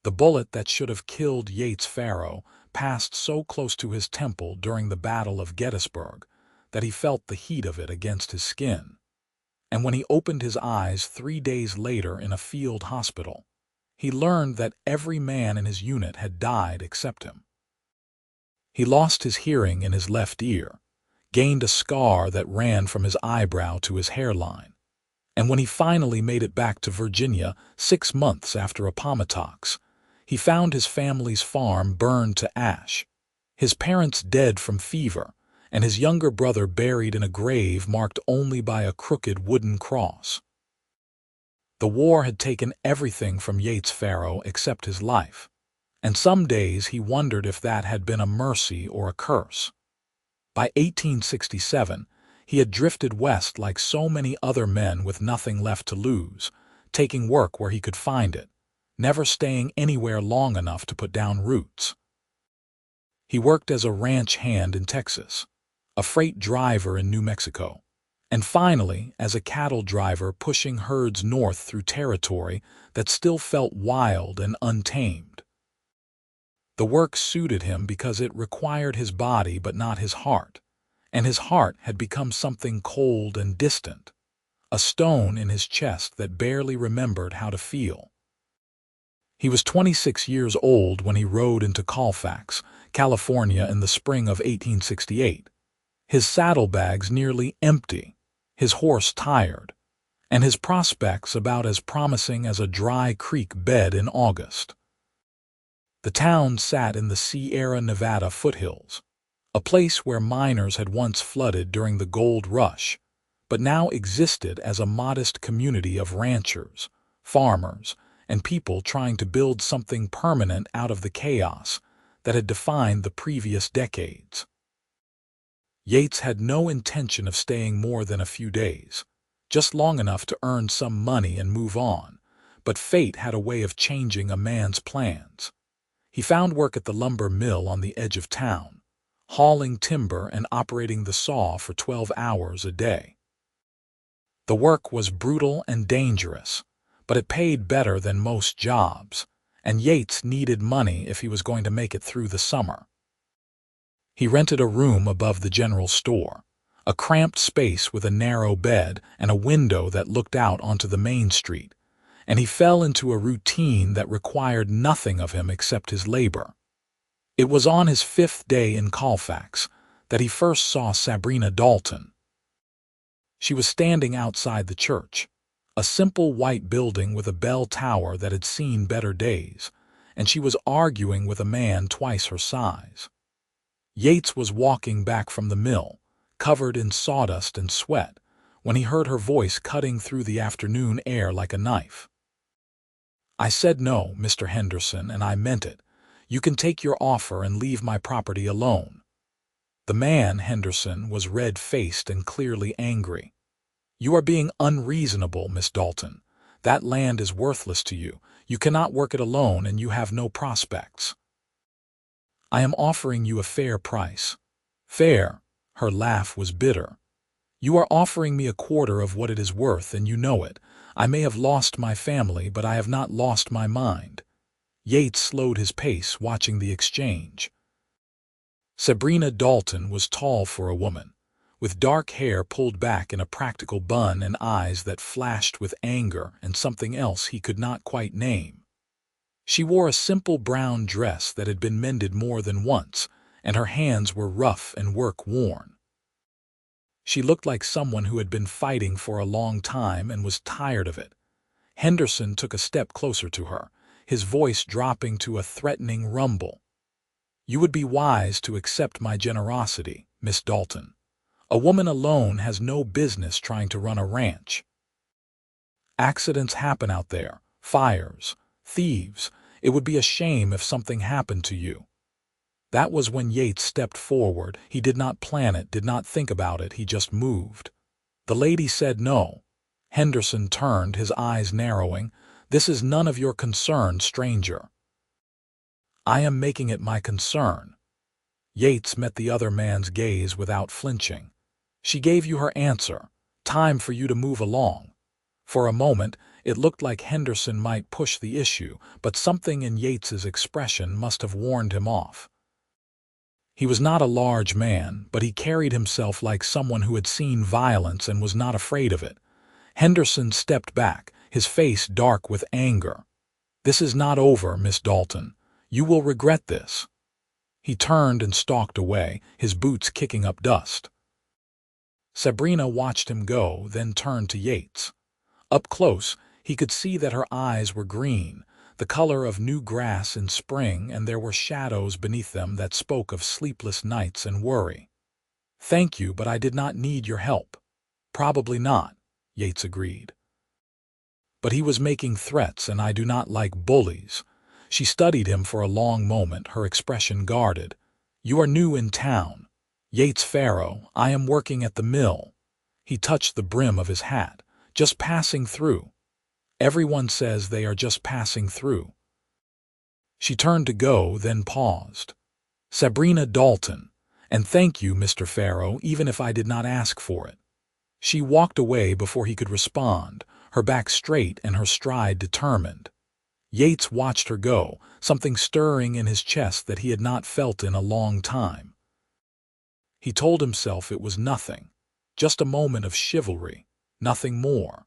The bullet that should have killed Yates Farrow passed so close to his temple during the Battle of Gettysburg that he felt the heat of it against his skin. And when he opened his eyes 3 days later in a field hospital, he learned that every man in his unit had died except him. He lost his hearing in his left ear, gained a scar that ran from his eyebrow to his hairline, and when he finally made it back to Virginia 6 months after Appomattox, he found his family's farm burned to ash, his parents dead from fever, and his younger brother buried in a grave marked only by a crooked wooden cross. The war had taken everything from Yates Farrow except his life, and some days he wondered if that had been a mercy or a curse. By 1867, he had drifted west like so many other men with nothing left to lose, taking work where he could find it, never staying anywhere long enough to put down roots. He worked as a ranch hand in Texas, a freight driver in New Mexico, and finally as a cattle driver pushing herds north through territory that still felt wild and untamed. The work suited him because it required his body but not his heart, and his heart had become something cold and distant, a stone in his chest that barely remembered how to feel. He was 26 years old when he rode into Colfax, California in the spring of 1868, his saddlebags nearly empty, his horse tired, and his prospects about as promising as a dry creek bed in August. The town sat in the Sierra Nevada foothills, a place where miners had once flooded during the gold rush, but now existed as a modest community of ranchers, farmers, and people trying to build something permanent out of the chaos that had defined the previous decades. Yates had no intention of staying more than a few days, just long enough to earn some money and move on, but fate had a way of changing a man's plans. He found work at the lumber mill on the edge of town, hauling timber and operating the saw for 12 hours a day. The work was brutal and dangerous, but it paid better than most jobs, and Yates needed money if he was going to make it through the summer. He rented a room above the general store, a cramped space with a narrow bed and a window that looked out onto the main street, and he fell into a routine that required nothing of him except his labor. It was on his 5th day in Colfax that he first saw Sabrina Dalton. She was standing outside the church, a simple white building with a bell tower that had seen better days, and she was arguing with a man twice her size. Yates was walking back from the mill, covered in sawdust and sweat, when he heard her voice cutting through the afternoon air like a knife. "I said no, Mr. Henderson, and I meant it. You can take your offer and leave my property alone." The man, Henderson, was red-faced and clearly angry. "You are being unreasonable, Miss Dalton. That land is worthless to you. You cannot work it alone, and you have no prospects." "I am offering you a fair price." "Fair?" Her laugh was bitter. "You are offering me a quarter of what it is worth, and you know it. I may have lost my family, but I have not lost my mind." Yates slowed his pace, watching the exchange. Sabrina Dalton was tall for a woman, with dark hair pulled back in a practical bun and eyes that flashed with anger and something else he could not quite name. She wore a simple brown dress that had been mended more than once, and her hands were rough and work-worn. She looked like someone who had been fighting for a long time and was tired of it. Henderson took a step closer to her, his voice dropping to a threatening rumble. "You would be wise to accept my generosity, Miss Dalton. A woman alone has no business trying to run a ranch. Accidents happen out there, fires, thieves. It would be a shame if something happened to you." That was when Yates stepped forward. He did not plan it, did not think about it, he just moved. The lady said no. Henderson turned, his eyes narrowing. "This is none of your concern, stranger." "I am making it my concern." Yates met the other man's gaze without flinching. "She gave you her answer. Time for you to move along." For a moment, It looked like Henderson might push the issue, but something in Yates's expression must have warned him off. He was not a large man, but he carried himself like someone who had seen violence and was not afraid of it. Henderson stepped back, his face dark with anger. "This is not over, Miss Dalton. You will regret this." He turned and stalked away, his boots kicking up dust. Sabrina watched him go, then turned to Yates. Up close, he could see that her eyes were green, the color of new grass in spring, and there were shadows beneath them that spoke of sleepless nights and worry. "Thank you, but I did not need your help." "Probably not," Yates agreed. "But he was making threats, and I do not like bullies." She studied him for a long moment, her expression guarded. "You are new in town." "Yates Farrow, I am working at the mill." He touched the brim of his hat. "Just passing through." "Everyone says they are just passing through." She turned to go, then paused. "Sabrina Dalton. And thank you, Mr. Farrow, even if I did not ask for it." She walked away before he could respond, her back straight and her stride determined. Yates watched her go, something stirring in his chest that he had not felt in a long time. He told himself it was nothing, just a moment of chivalry, nothing more.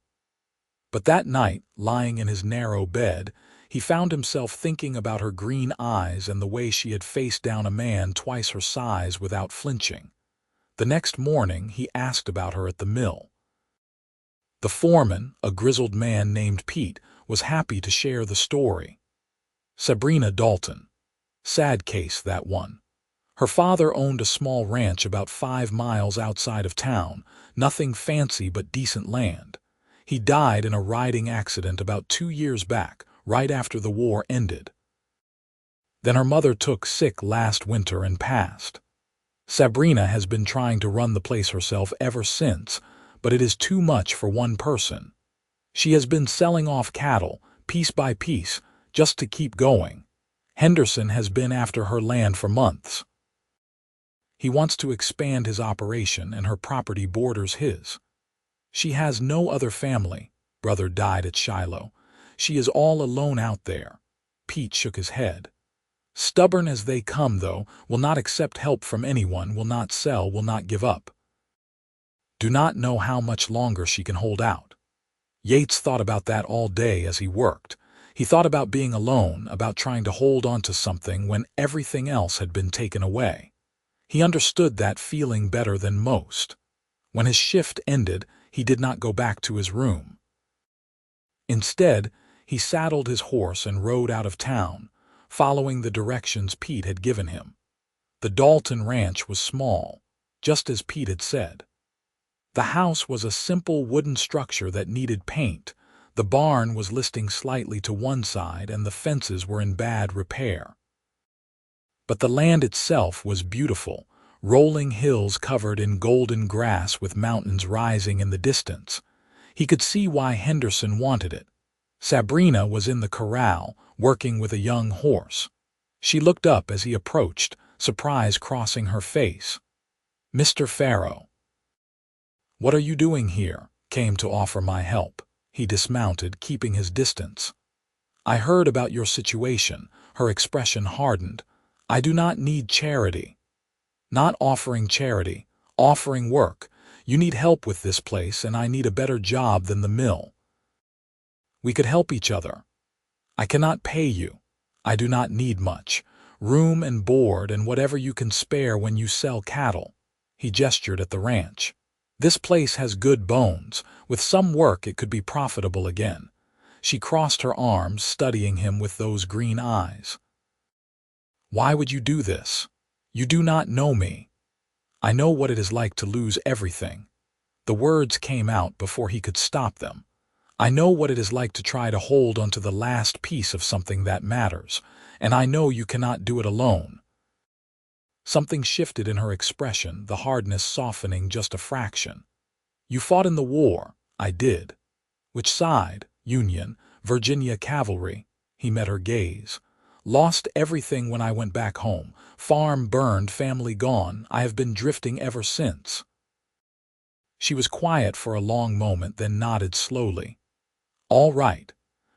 But that night, lying in his narrow bed, he found himself thinking about her green eyes and the way she had faced down a man twice her size without flinching. The next morning, he asked about her at the mill. The foreman, a grizzled man named Pete, was happy to share the story. Sabrina Dalton. Sad case, that one. Her father owned a small ranch about 5 miles outside of town, nothing fancy but decent land. He died in a riding accident about 2 years back, right after the war ended. Then her mother took sick last winter and passed. Sabrina has been trying to run the place herself ever since, but it is too much for one person. She has been selling off cattle, piece by piece, just to keep going. Henderson has been after her land for months. He wants to expand his operation, and her property borders his. She has no other family. Brother died at Shiloh. She is all alone out there. Pete shook his head. Stubborn as they come, though, will not accept help from anyone, will not sell, will not give up. Do not know how much longer she can hold out. Yates thought about that all day as he worked. He thought about being alone, about trying to hold on to something when everything else had been taken away. He understood that feeling better than most. When his shift ended, he did not go back to his room. Instead, he saddled his horse and rode out of town, following the directions Pete had given him. The Dalton ranch was small, just as Pete had said. The house was a simple wooden structure that needed paint. The barn was listing slightly to one side, and the fences were in bad repair. But the land itself was beautiful, rolling hills covered in golden grass with mountains rising in the distance. He could see why Henderson wanted it. Sabrina was in the corral, working with a young horse. She looked up as he approached, surprise crossing her face. "Mr. Farrow." "What are you doing here?" "Came to offer my help." He dismounted, keeping his distance. "I heard about your situation." Her expression hardened. "I do not need charity." "Not offering charity, offering work. You need help with this place, and I need a better job than the mill. We could help each other. I cannot pay you. I do not need much. Room and board and whatever you can spare when you sell cattle." He gestured at the ranch. "This place has good bones. With some work it could be profitable again." She crossed her arms, studying him with those green eyes. "Why would you do this? You do not know me." "I know what it is like to lose everything." The words came out before he could stop them. "I know what it is like to try to hold onto the last piece of something that matters, and I know you cannot do it alone." Something shifted in her expression, the hardness softening just a fraction. "You fought in the war." "I did." "Which side?" "Union, Virginia cavalry." He met her gaze. "Lost everything when I went back home. Farm burned, family gone. I have been drifting ever since." She was quiet for a long moment, then nodded slowly. "All right.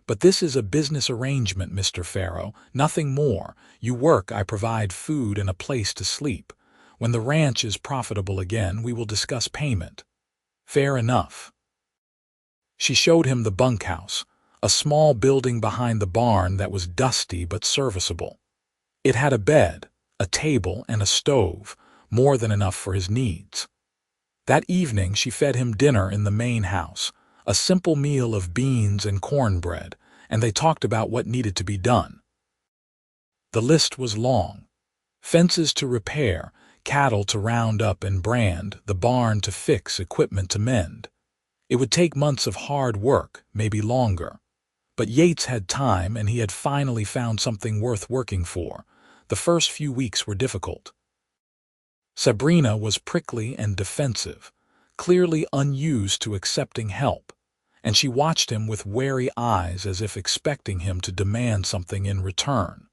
But this is a business arrangement, Mr. Farrow, nothing more. You work, I provide food and a place to sleep. When the ranch is profitable again, we will discuss payment." "Fair enough." She showed him the bunkhouse, a small building behind the barn that was dusty but serviceable. It had a bed, a table, and a stove, more than enough for his needs. That evening she fed him dinner in the main house, a simple meal of beans and cornbread, and they talked about what needed to be done. The list was long. Fences to repair, cattle to round up and brand, the barn to fix, equipment to mend. It would take months of hard work, maybe longer. But Yates had time, and he had finally found something worth working for. The first few weeks were difficult. Sabrina was prickly and defensive, clearly unused to accepting help, and she watched him with wary eyes as if expecting him to demand something in return.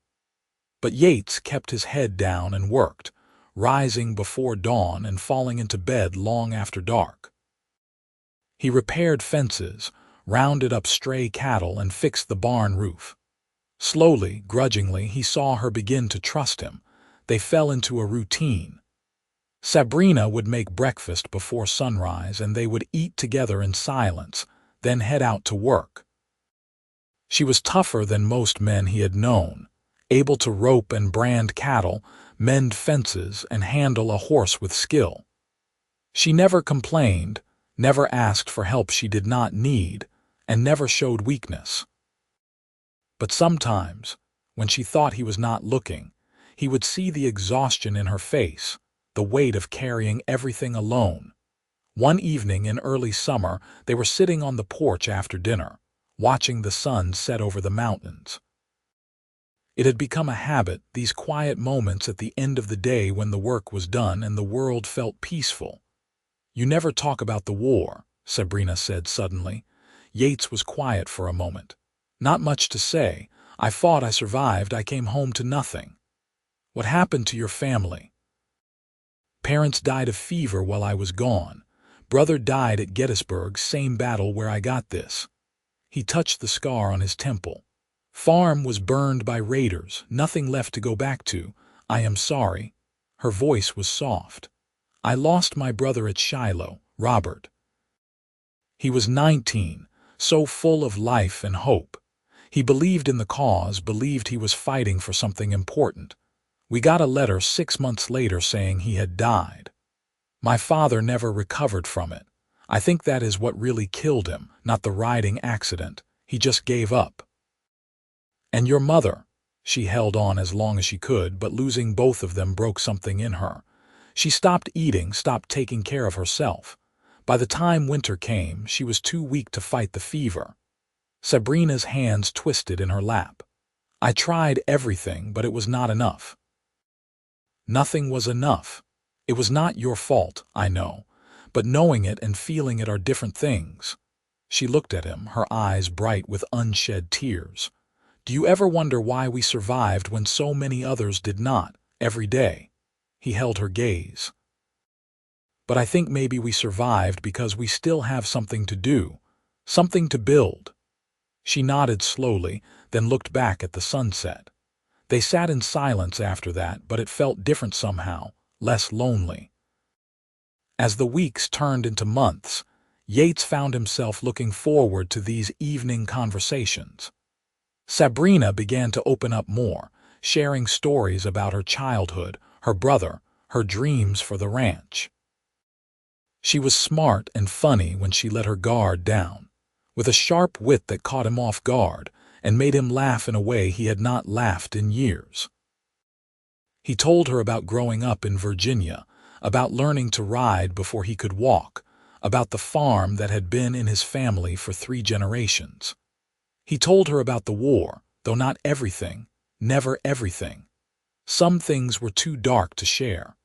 But Yates kept his head down and worked, rising before dawn and falling into bed long after dark. He repaired fences, rounded up stray cattle, and fixed the barn roof. Slowly, grudgingly, he saw her begin to trust him. They fell into a routine. Sabrina would make breakfast before sunrise, and they would eat together in silence, then head out to work. She was tougher than most men he had known, able to rope and brand cattle, mend fences, and handle a horse with skill. She never complained, never asked for help she did not need, and never showed weakness. But sometimes, when she thought he was not looking, he would see the exhaustion in her face, the weight of carrying everything alone. One evening in early summer, they were sitting on the porch after dinner, watching the sun set over the mountains. It had become a habit, these quiet moments at the end of the day when the work was done and the world felt peaceful. "You never talk about the war," Sabrina said suddenly. Yates was quiet for a moment. "Not much to say. I fought, I survived, I came home to nothing." "What happened to your family?" "Parents died of fever while I was gone. Brother died at Gettysburg, same battle where I got this." He touched the scar on his temple. "Farm was burned by raiders, nothing left to go back to. I am sorry." Her voice was soft. "I lost my brother at Shiloh, Robert. He was 19, so full of life and hope. He believed in the cause, believed he was fighting for something important. We got a letter 6 months later saying he had died. My father never recovered from it. I think that is what really killed him, not the riding accident. He just gave up." "And your mother?" She held on as long as she could, but losing both of them broke something in her. She stopped eating, stopped taking care of herself. By the time winter came, she was too weak to fight the fever. Sabrina's hands twisted in her lap. "I tried everything, but it was not enough." "Nothing was enough. It was not your fault, I know, but knowing it and feeling it are different things." She looked at him, her eyes bright with unshed tears. "Do you ever wonder why we survived when so many others did not, every day?" He held her gaze. "But I think maybe we survived because we still have something to do, something to build." She nodded slowly, then looked back at the sunset. They sat in silence after that, but it felt different somehow, less lonely. As the weeks turned into months, Yates found himself looking forward to these evening conversations. Sabrina began to open up more, sharing stories about her childhood, her brother, her dreams for the ranch. She was smart and funny when she let her guard down, with a sharp wit that caught him off guard and made him laugh in a way he had not laughed in years. He told her about growing up in Virginia, about learning to ride before he could walk, about the farm that had been in his family for 3 generations. He told her about the war, though not everything, never everything. Some things were too dark to share.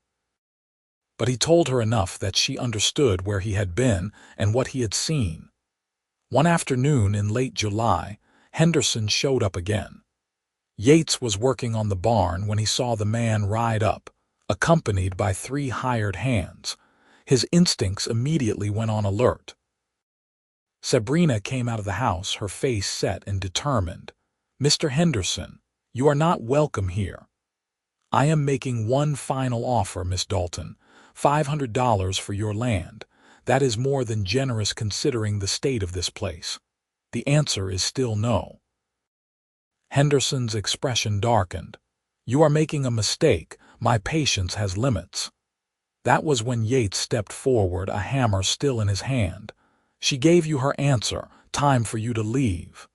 But he told her enough that she understood where he had been and what he had seen. One afternoon in late July, Henderson showed up again. Yates was working on the barn when he saw the man ride up, accompanied by 3 hired hands. His instincts immediately went on alert. Sabrina came out of the house, her face set and determined. "Mr. Henderson, you are not welcome here. I am making one final offer, Miss Dalton. $500 for your land. That is more than generous considering the state of this place." The answer is still no. Henderson's expression darkened. "You are making a mistake. My patience has limits." That was when Yates stepped forward, a hammer still in his hand. "She gave you her answer. Time for you to leave."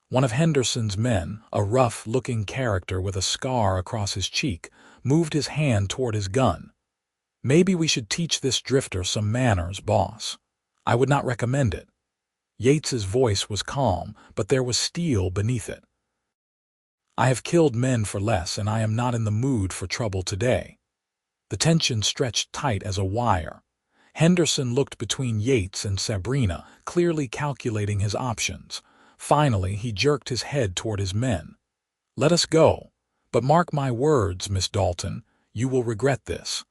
One of Henderson's men, a rough-looking character with a scar across his cheek, moved his hand toward his gun. "Maybe we should teach this drifter some manners, boss. I would not recommend it." Yates's voice was calm, but there was steel beneath it. "I have killed men for less, and I am not in the mood for trouble today." The tension stretched tight as a wire. Henderson looked between Yates and Sabrina, clearly calculating his options. Finally, he jerked his head toward his men. "Let us go. But mark my words, Miss Dalton, you will regret this.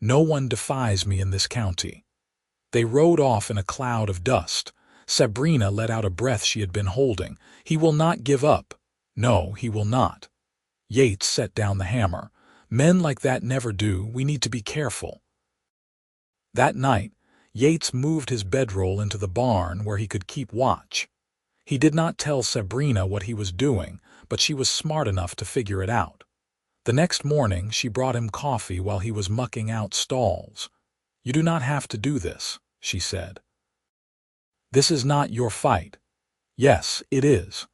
No one defies me in this county." They rode off in a cloud of dust. Sabrina let out a breath she had been holding. "He will not give up. No, he will not." Yates set down the hammer. "Men like that never do. We need to be careful." That night, Yates moved his bedroll into the barn where he could keep watch. He did not tell Sabrina what he was doing, but she was smart enough to figure it out. The next morning, she brought him coffee while he was mucking out stalls. "You do not have to do this," she said. "This is not your fight." "Yes, it is."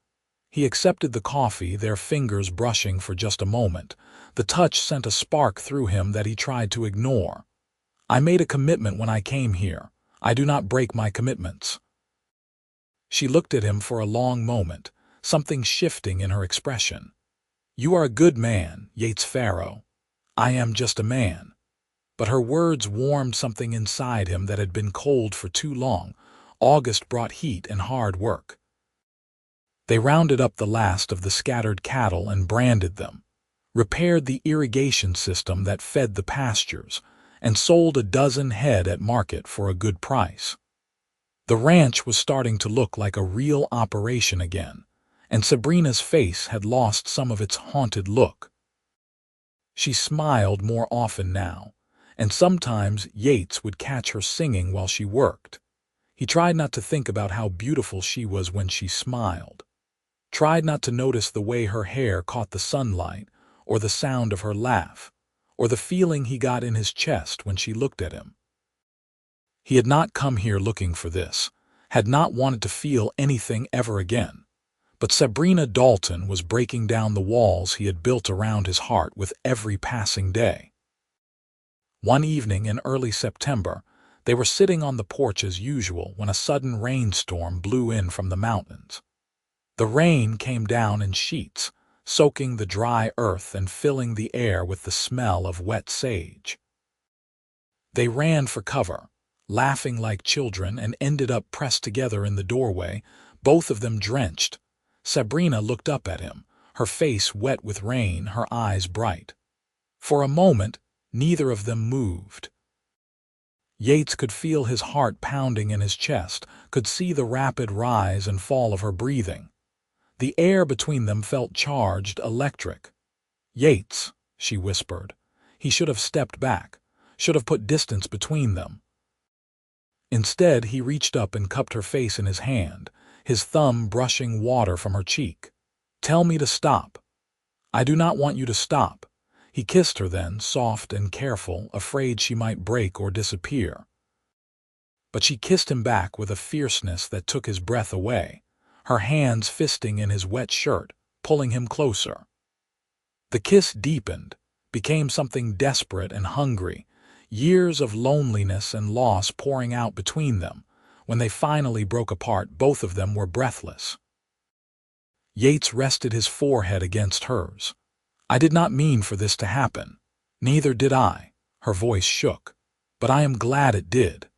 He accepted the coffee, their fingers brushing for just a moment. The touch sent a spark through him that he tried to ignore. "I made a commitment when I came here. I do not break my commitments." She looked at him for a long moment, something shifting in her expression. "You are a good man, Yates Farrow. I am just a man." But her words warmed something inside him that had been cold for too long. August brought heat and hard work. They rounded up the last of the scattered cattle and branded them, repaired the irrigation system that fed the pastures, and sold a dozen head at market for a good price. The ranch was starting to look like a real operation again, and Sabrina's face had lost some of its haunted look. She smiled more often now, and sometimes Yates would catch her singing while she worked. He tried not to think about how beautiful she was when she smiled, tried not to notice the way her hair caught the sunlight, or the sound of her laugh, or the feeling he got in his chest when she looked at him. He had not come here looking for this, had not wanted to feel anything ever again. But Sabrina Dalton was breaking down the walls he had built around his heart with every passing day. One evening in early September, they were sitting on the porch as usual when a sudden rainstorm blew in from the mountains. The rain came down in sheets, soaking the dry earth and filling the air with the smell of wet sage. They ran for cover, laughing like children, and ended up pressed together in the doorway, both of them drenched. Sabrina looked up at him, her face wet with rain, her eyes bright. For a moment, neither of them moved. Yates could feel his heart pounding in his chest, could see the rapid rise and fall of her breathing. The air between them felt charged, electric. "Yates," she whispered. He should have stepped back, should have put distance between them. Instead, he reached up and cupped her face in his hand, his thumb brushing water from her cheek. "Tell me to stop." "I do not want you to stop." He kissed her then, soft and careful, afraid she might break or disappear. But she kissed him back with a fierceness that took his breath away, her hands fisting in his wet shirt, pulling him closer. The kiss deepened, became something desperate and hungry, years of loneliness and loss pouring out between them. When they finally broke apart, both of them were breathless. Yates rested his forehead against hers. "I did not mean for this to happen." "Neither did I." Her voice shook. "But I am glad it did."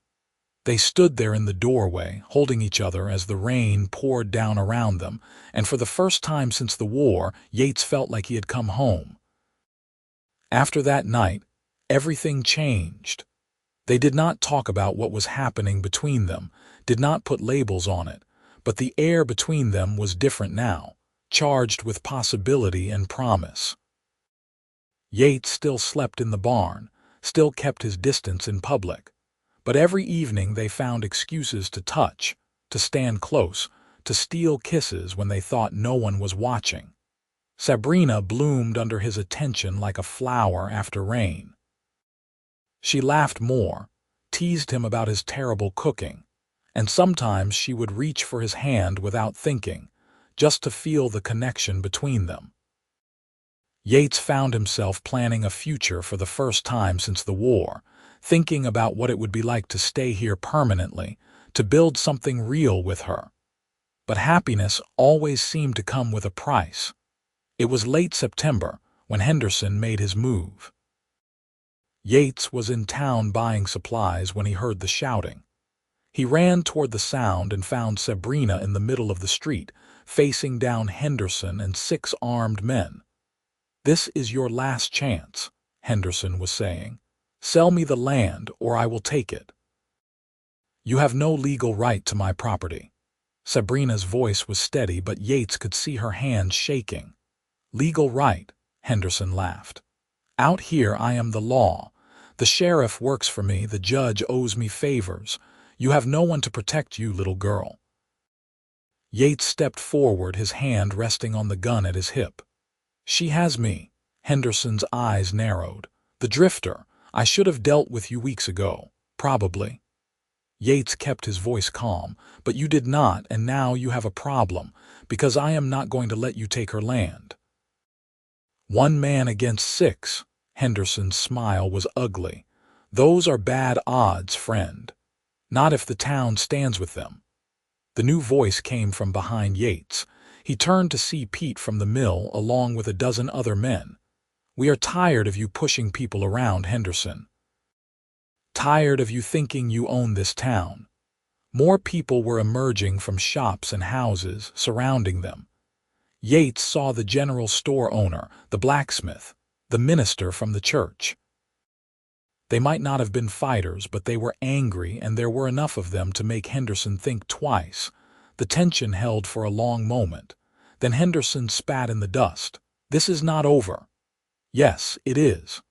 They stood there in the doorway, holding each other as the rain poured down around them, and for the first time since the war, Yates felt like he had come home. After that night, everything changed. They did not talk about what was happening between them, did not put labels on it, but the air between them was different now, charged with possibility and promise. Yates still slept in the barn, still kept his distance in public, but every evening they found excuses to touch, to stand close, to steal kisses when they thought no one was watching. Sabrina bloomed under his attention like a flower after rain. She laughed more, teased him about his terrible cooking, and sometimes she would reach for his hand without thinking, just to feel the connection between them. Yates found himself planning a future for the first time since the war, thinking about what it would be like to stay here permanently, to build something real with her. But happiness always seemed to come with a price. It was late September when Henderson made his move. Yates was in town buying supplies when he heard the shouting. He ran toward the sound and found Sabrina in the middle of the street, facing down Henderson and 6 armed men. "This is your last chance," Henderson was saying. "Sell me the land or I will take it. You have no legal right to my property." Sabrina's voice was steady, but Yates could see her hands shaking. "Legal right," Henderson laughed. "Out here I am the law. The sheriff works for me, the judge owes me favors. You have no one to protect you, little girl." Yates stepped forward, his hand resting on the gun at his hip. "She has me." Henderson's eyes narrowed. "The drifter. I should have dealt with you weeks ago. Probably." Yates kept his voice calm. "But you did not, and now you have a problem, because I am not going to let you take her land." 1 man against 6. Henderson's smile was ugly. "Those are bad odds, friend. Not if the town stands with them." The new voice came from behind Yates. He turned to see Pete from the mill along with a dozen other men. "We are tired of you pushing people around, Henderson. Tired of you thinking you own this town." More people were emerging from shops and houses surrounding them. Yates saw the general store owner, the blacksmith, the minister from the church. They might not have been fighters, but they were angry, and there were enough of them to make Henderson think twice. The tension held for a long moment. Then Henderson spat in the dust. "This is not over." "Yes, it is."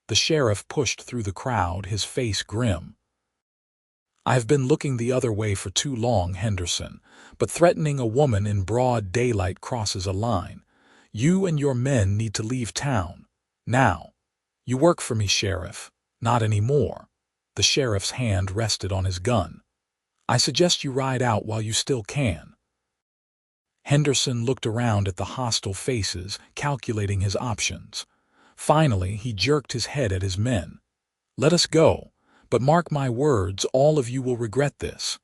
The sheriff pushed through the crowd, his face grim. "I've been looking the other way for too long, Henderson, but threatening a woman in broad daylight crosses a line. You and your men need to leave town. Now. You work for me, Sheriff. Not anymore." The sheriff's hand rested on his gun. "I suggest you ride out while you still can." Henderson looked around at the hostile faces, calculating his options. Finally, he jerked his head at his men. "Let us go, but mark my words, all of you will regret this."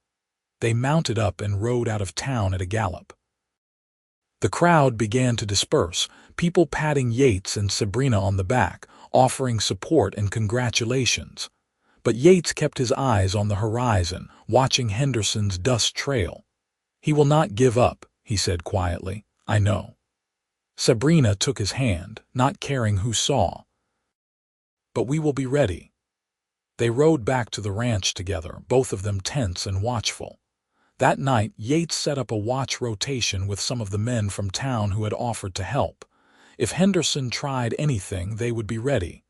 They mounted up and rode out of town at a gallop. The crowd began to disperse, people patting Yates and Sabrina on the back, offering support and congratulations. But Yates kept his eyes on the horizon, watching Henderson's dust trail. "He will not give up," he said quietly. "I know." Sabrina took his hand, not caring who saw. "But we will be ready." They rode back to the ranch together, both of them tense and watchful. That night, Yates set up a watch rotation with some of the men from town who had offered to help. If Henderson tried anything, they would be ready.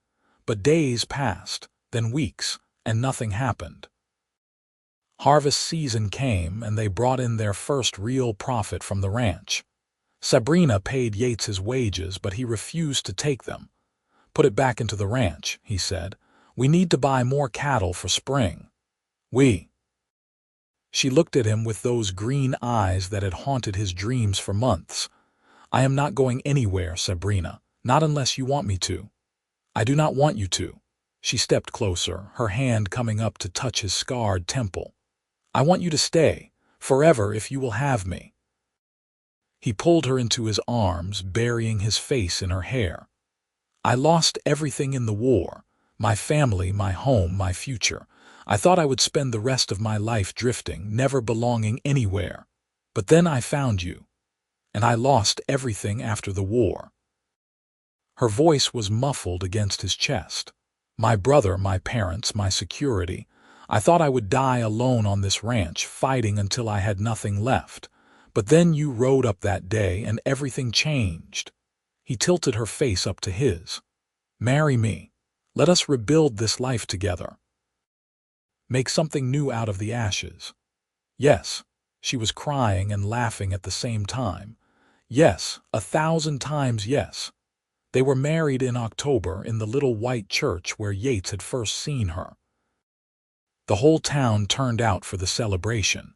But days passed, then weeks, and nothing happened. Harvest season came, and they brought in their first real profit from the ranch. Sabrina paid Yates his wages, but he refused to take them. "Put it back into the ranch," he said. "We need to buy more cattle for spring." She looked at him with those green eyes that had haunted his dreams for months. "I am not going anywhere, Sabrina, not unless you want me to." "I do not want you to." She stepped closer, her hand coming up to touch his scarred temple. "I want you to stay, forever, if you will have me." He pulled her into his arms, burying his face in her hair. "I lost everything in the war, my family, my home, my future. I thought I would spend the rest of my life drifting, never belonging anywhere. But then I found you, and I lost everything after the war." Her voice was muffled against his chest. My brother, my parents, my security. I thought I would die alone on this ranch, fighting until I had nothing left. But then you rode up that day and everything changed." He tilted her face up to his. "Marry me. Let us rebuild this life together. Make something new out of the ashes." Yes, she was crying and laughing at the same time. Yes, 1,000 times yes. They were married in October in the little white church where Yates had first seen her. The whole town turned out for the celebration.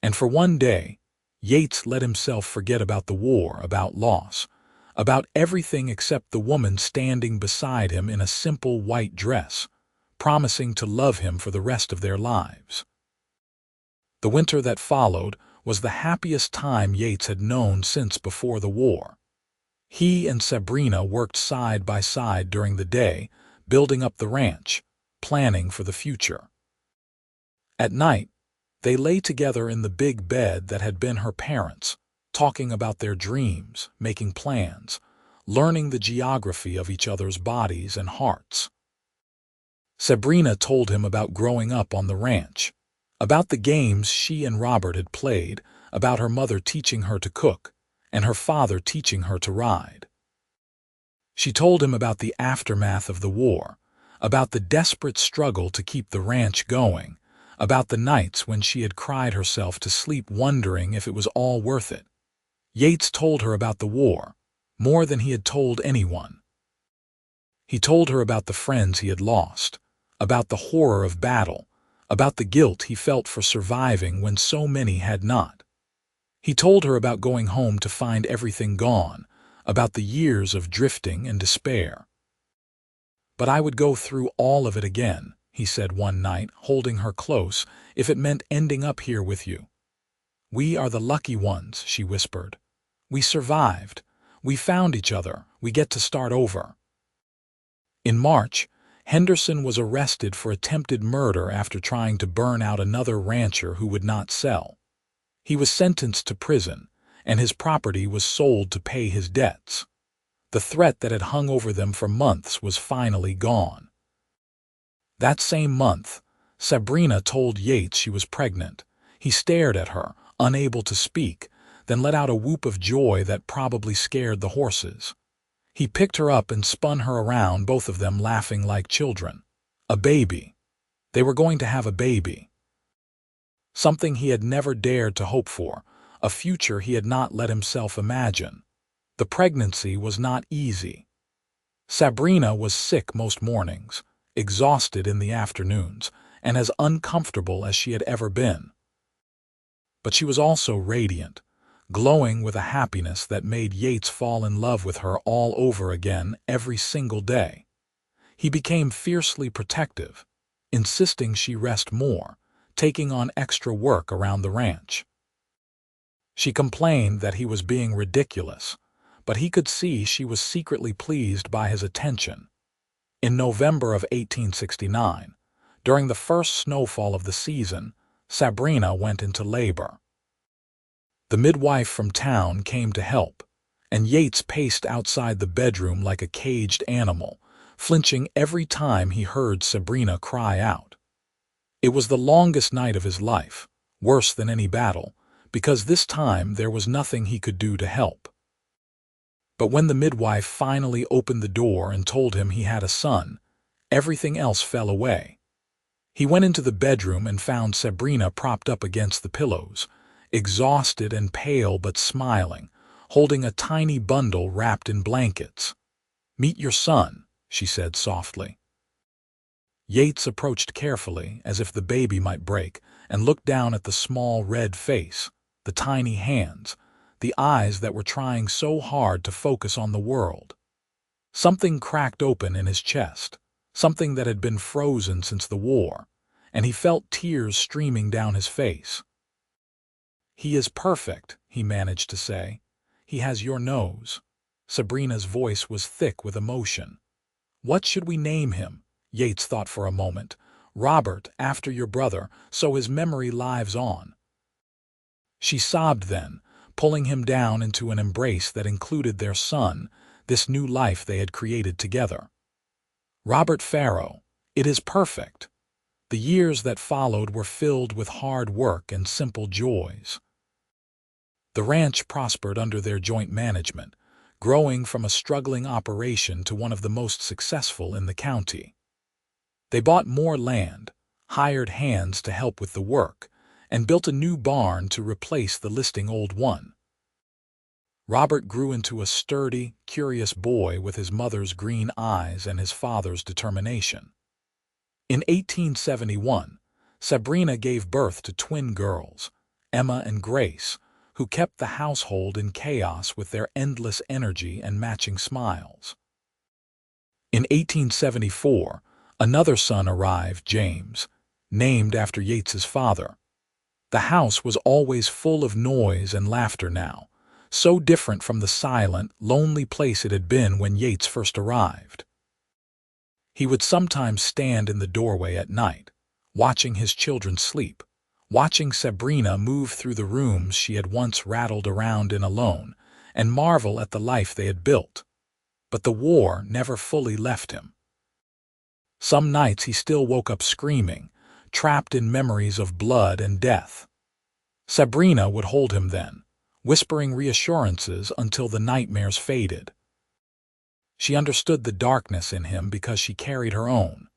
And for one day, Yates let himself forget about the war, about loss, about everything except the woman standing beside him in a simple white dress, promising to love him for the rest of their lives. The winter that followed was the happiest time Yates had known since before the war. He and Sabrina worked side by side during the day, building up the ranch, planning for the future. At night, they lay together in the big bed that had been her parents', talking about their dreams, making plans, learning the geography of each other's bodies and hearts. Sabrina told him about growing up on the ranch, about the games she and Robert had played, about her mother teaching her to cook, and her father teaching her to ride. She told him about the aftermath of the war, about the desperate struggle to keep the ranch going, about the nights when she had cried herself to sleep wondering if it was all worth it. Yates told her about the war, more than he had told anyone. He told her about the friends he had lost, about the horror of battle, about the guilt he felt for surviving when so many had not. He told her about going home to find everything gone, about the years of drifting and despair. "But I would go through all of it again," he said one night, holding her close, "if it meant ending up here with you." "We are the lucky ones," she whispered. "We survived. We found each other. We get to start over." In March, Henderson was arrested for attempted murder after trying to burn out another rancher who would not sell. He was sentenced to prison, and his property was sold to pay his debts. The threat that had hung over them for months was finally gone. That same month, Sabrina told Yates she was pregnant. He stared at her, unable to speak, then let out a whoop of joy that probably scared the horses. He picked her up and spun her around, both of them laughing like children. A baby. They were going to have a baby. Something he had never dared to hope for, a future he had not let himself imagine. The pregnancy was not easy. Sabrina was sick most mornings, exhausted in the afternoons, and as uncomfortable as she had ever been. But she was also radiant, glowing with a happiness that made Yates fall in love with her all over again every single day. He became fiercely protective, insisting she rest more, taking on extra work around the ranch. She complained that he was being ridiculous, but he could see she was secretly pleased by his attention. In November of 1869, during the first snowfall of the season, Sabrina went into labor. The midwife from town came to help, and Yates paced outside the bedroom like a caged animal, flinching every time he heard Sabrina cry out. It was the longest night of his life, worse than any battle, because this time there was nothing he could do to help. But when the midwife finally opened the door and told him he had a son, everything else fell away. He went into the bedroom and found Sabrina propped up against the pillows, exhausted and pale but smiling, holding a tiny bundle wrapped in blankets. "Meet your son," she said softly. Yates approached carefully, as if the baby might break, and looked down at the small red face, the tiny hands, the eyes that were trying so hard to focus on the world. Something cracked open in his chest, something that had been frozen since the war, and he felt tears streaming down his face. "He is perfect," he managed to say. "He has your nose." Sabrina's voice was thick with emotion. "What should we name him?" Yates thought for a moment. "Robert, after your brother, so his memory lives on." She sobbed then, pulling him down into an embrace that included their son, this new life they had created together. Robert Farrow, it is perfect. The years that followed were filled with hard work and simple joys. The ranch prospered under their joint management, growing from a struggling operation to one of the most successful in the county. They bought more land, hired hands to help with the work, and built a new barn to replace the listing old one. Robert grew into a sturdy, curious boy with his mother's green eyes and his father's determination. In 1871, Sabrina gave birth to twin girls, Emma and Grace, who kept the household in chaos with their endless energy and matching smiles. In 1874, another son arrived, James, named after Yates's father. The house was always full of noise and laughter now, so different from the silent, lonely place it had been when Yates first arrived. He would sometimes stand in the doorway at night, watching his children sleep, watching Sabrina move through the rooms she had once rattled around in alone, and marvel at the life they had built. But the war never fully left him. Some nights he still woke up screaming, trapped in memories of blood and death. Sabrina would hold him then, whispering reassurances until the nightmares faded. She understood the darkness in him because she carried her own,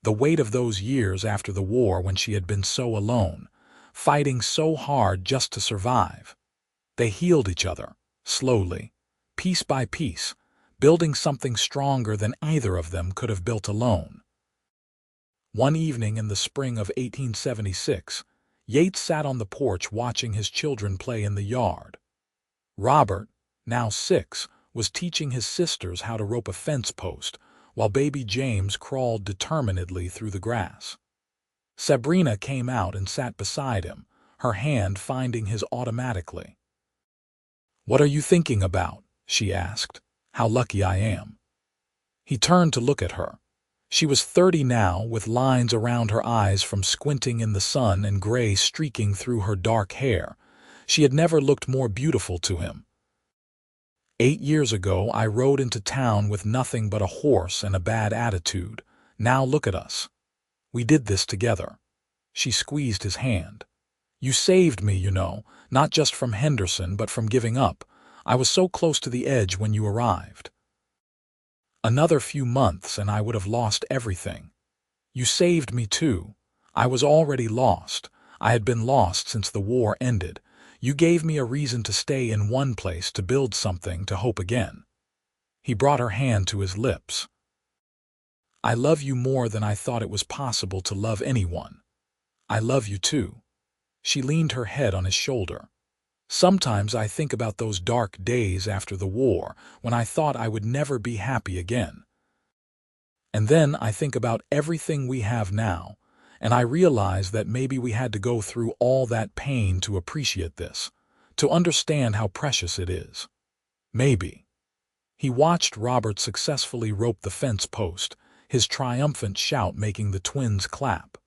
the weight of those years after the war when she had been so alone, fighting so hard just to survive. They healed each other, slowly, piece by piece, building something stronger than either of them could have built alone. One evening in the spring of 1876, Yates sat on the porch watching his children play in the yard. Robert, now 6, was teaching his sisters how to rope a fence post, while baby James crawled determinedly through the grass. Sabrina came out and sat beside him, her hand finding his automatically. "What are you thinking about?" she asked. "How lucky I am." He turned to look at her. She was 30 now, with lines around her eyes from squinting in the sun and gray streaking through her dark hair. She had never looked more beautiful to him. "8 years ago, I rode into town with nothing but a horse and a bad attitude. Now look at us. We did this together." She squeezed his hand. "You saved me, you know, not just from Henderson, but from giving up. I was so close to the edge when you arrived. Another few months and I would have lost everything. You saved me too. I was already lost. I had been lost since the war ended. You gave me a reason to stay in one place, to build something, to hope again." He brought her hand to his lips. "I love you more than I thought it was possible to love anyone. I love you too." She leaned her head on his shoulder. "Sometimes I think about those dark days after the war, when I thought I would never be happy again. And then I think about everything we have now, and I realize that maybe we had to go through all that pain to appreciate this, to understand how precious it is. Maybe." He watched Robert successfully rope the fence post, his triumphant shout making the twins clap.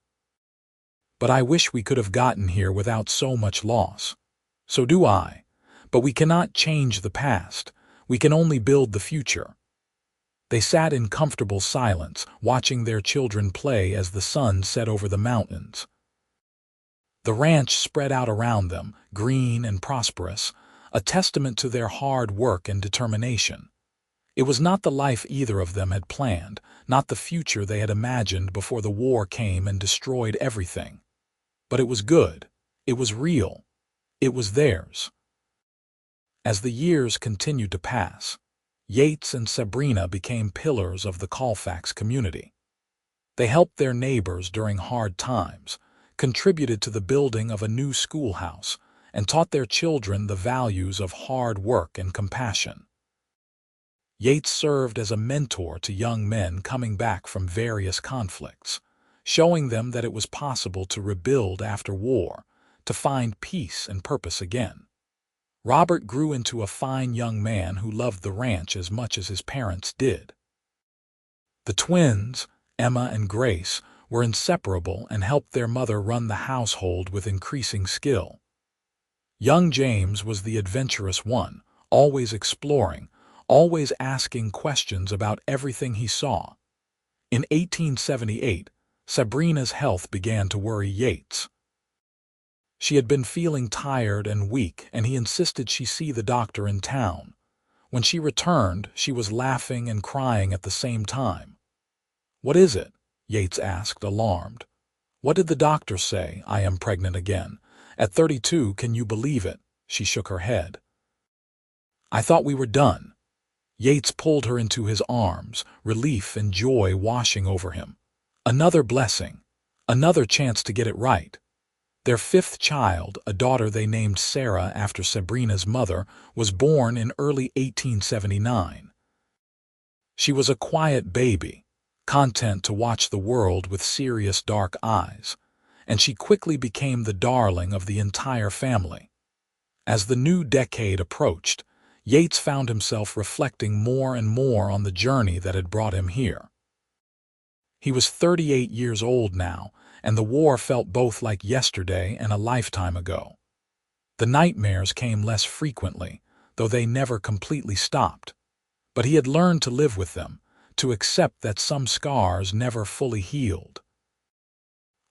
"But I wish we could have gotten here without so much loss. So do I. But we cannot change the past. We can only build the future." They sat in comfortable silence, watching their children play as the sun set over the mountains. The ranch spread out around them, green and prosperous, a testament to their hard work and determination. It was not the life either of them had planned, not the future they had imagined before the war came and destroyed everything. But it was good. It was real. It was theirs. As the years continued to pass, Yates and Sabrina became pillars of the Colfax community. They helped their neighbors during hard times, contributed to the building of a new schoolhouse, and taught their children the values of hard work and compassion. Yates served as a mentor to young men coming back from various conflicts, showing them that it was possible to rebuild after war, to find peace and purpose again. Robert grew into a fine young man who loved the ranch as much as his parents did. The twins, Emma and Grace, were inseparable and helped their mother run the household with increasing skill. Young James was the adventurous one, always exploring, always asking questions about everything he saw. In 1878, Sabrina's health began to worry Yates. She had been feeling tired and weak, and he insisted she see the doctor in town. When she returned, she was laughing and crying at the same time. "What is it?" Yates asked, alarmed. "What did the doctor say? I am pregnant again. At 32, can you believe it?" She shook her head. "I thought we were done." Yates pulled her into his arms, relief and joy washing over him. Another blessing, another chance to get it right. Their fifth child, a daughter they named Sarah after Sabrina's mother, was born in early 1879. She was a quiet baby, content to watch the world with serious dark eyes, and she quickly became the darling of the entire family. As the new decade approached, Yates found himself reflecting more and more on the journey that had brought him here. He was 38 years old now, and the war felt both like yesterday and a lifetime ago. The nightmares came less frequently, though they never completely stopped. But he had learned to live with them, to accept that some scars never fully healed.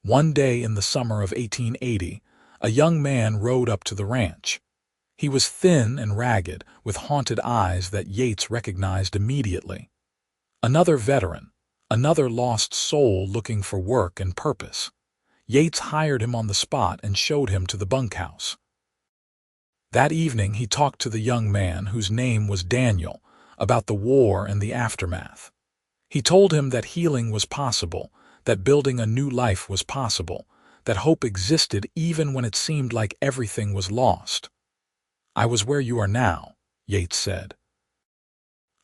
One day in the summer of 1880, a young man rode up to the ranch. He was thin and ragged, with haunted eyes that Yates recognized immediately. Another veteran, another lost soul looking for work and purpose. Yates hired him on the spot and showed him to the bunkhouse. That evening he talked to the young man, whose name was Daniel, about the war and the aftermath. He told him that healing was possible, that building a new life was possible, that hope existed even when it seemed like everything was lost. "I was where you are now," Yates said.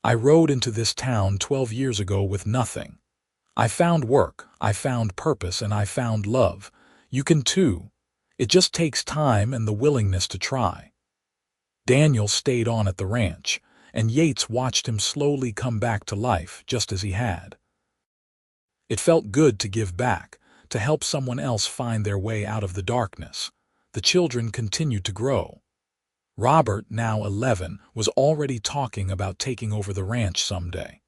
"I rode into this town 12 years ago with nothing. I found work, I found purpose, and I found love. You can too. It just takes time and the willingness to try." Daniel stayed on at the ranch, and Yates watched him slowly come back to life just as he had. It felt good to give back, to help someone else find their way out of the darkness. The children continued to grow. Robert, now 11, was already talking about taking over the ranch someday.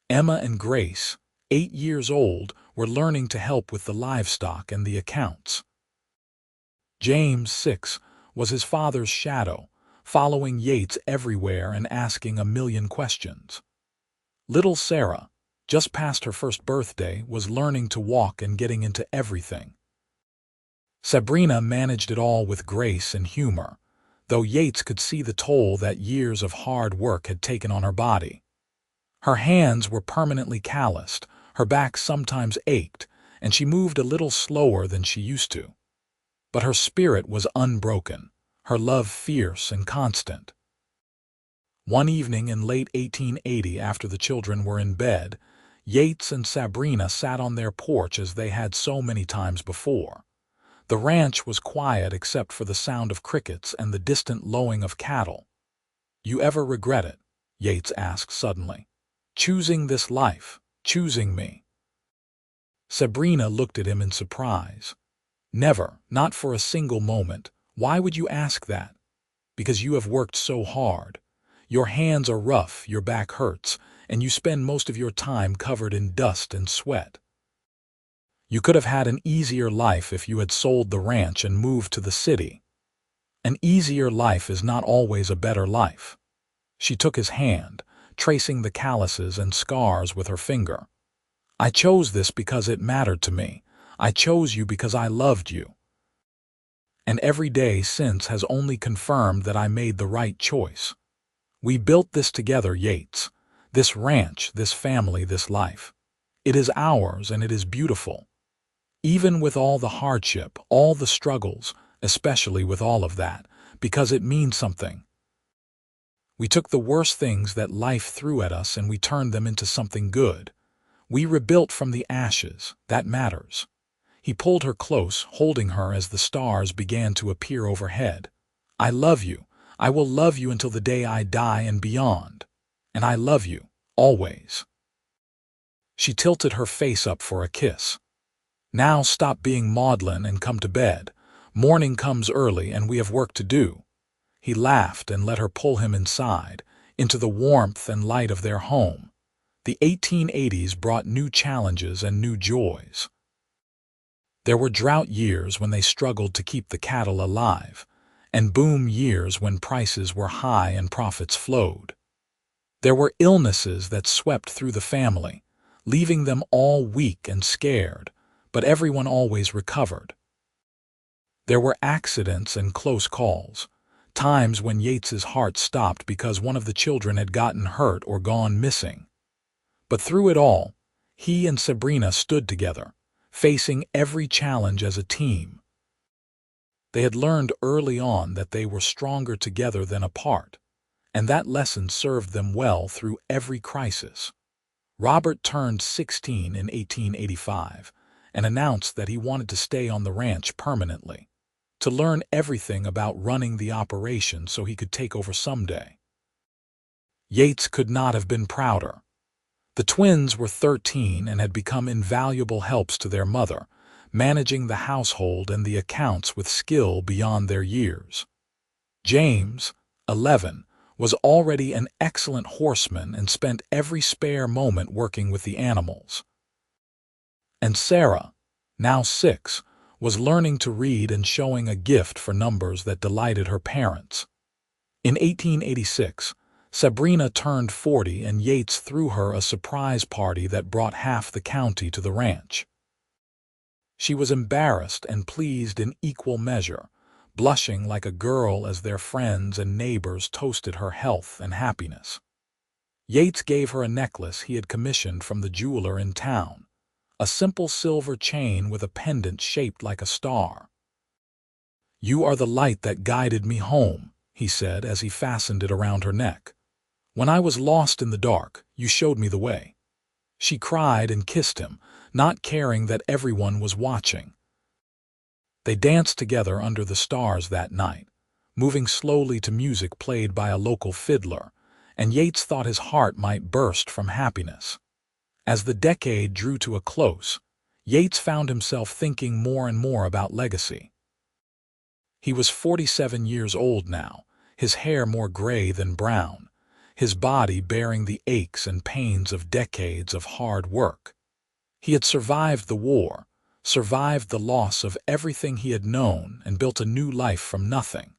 Emma and Grace, 8 years old, were learning to help with the livestock and the accounts. James, 6, was his father's shadow, following Yates everywhere and asking a million questions. Little Sarah, just past her first birthday, was learning to walk and getting into everything. Sabrina managed it all with grace and humor, though Yates could see the toll that years of hard work had taken on her body. Her hands were permanently calloused, her back sometimes ached, and she moved a little slower than she used to. But her spirit was unbroken, her love fierce and constant. One evening in late 1880, after the children were in bed, Yates and Sabrina sat on their porch as they had so many times before. The ranch was quiet except for the sound of crickets and the distant lowing of cattle. "You ever regret it?" Yates asked suddenly. "Choosing this life, choosing me?" Sabrina looked at him in surprise. "Never, not for a single moment. Why would you ask that?" "Because you have worked so hard. Your hands are rough, your back hurts, and you spend most of your time covered in dust and sweat. You could have had an easier life if you had sold the ranch and moved to the city. An easier life is not always a better life." She took his hand, tracing the calluses and scars with her finger. "I chose this because it mattered to me. I chose you because I loved you. And every day since has only confirmed that I made the right choice. We built this together, Yates. This ranch, this family, this life. It is ours, and it is beautiful. Even with all the hardship, all the struggles, especially with all of that, because it means something. We took the worst things that life threw at us and we turned them into something good. We rebuilt from the ashes. That matters." He pulled her close, holding her as the stars began to appear overhead. "I love you. I will love you until the day I die and beyond. And I love you, always." She tilted her face up for a kiss. "Now stop being maudlin and come to bed. Morning comes early and we have work to do." He laughed and let her pull him inside, into the warmth and light of their home. The 1880s brought new challenges and new joys. There were drought years when they struggled to keep the cattle alive, and boom years when prices were high and profits flowed. There were illnesses that swept through the family, leaving them all weak and scared, but everyone always recovered. There were accidents and close calls, times when Yates's heart stopped because one of the children had gotten hurt or gone missing. But through it all, he and Sabrina stood together, facing every challenge as a team. They had learned early on that they were stronger together than apart, and that lesson served them well through every crisis. Robert turned 16 in 1885 and announced that he wanted to stay on the ranch permanently, to learn everything about running the operation so he could take over someday. Yates could not have been prouder. The twins were 13 and had become invaluable helps to their mother, managing the household and the accounts with skill beyond their years. James, 11, was already an excellent horseman and spent every spare moment working with the animals. And Sarah, now 6, was learning to read and showing a gift for numbers that delighted her parents. In 1886, Sabrina turned 40 and Yates threw her a surprise party that brought half the county to the ranch. She was embarrassed and pleased in equal measure, blushing like a girl as their friends and neighbors toasted her health and happiness. Yates gave her a necklace he had commissioned from the jeweler in town, a simple silver chain with a pendant shaped like a star. "You are the light that guided me home," he said as he fastened it around her neck. "When I was lost in the dark, you showed me the way." She cried and kissed him, not caring that everyone was watching. They danced together under the stars that night, moving slowly to music played by a local fiddler, and Yates thought his heart might burst from happiness. As the decade drew to a close, Yates found himself thinking more and more about legacy. He was 47 years old now, his hair more gray than brown, his body bearing the aches and pains of decades of hard work. He had survived the war, survived the loss of everything he had known, and built a new life from nothing.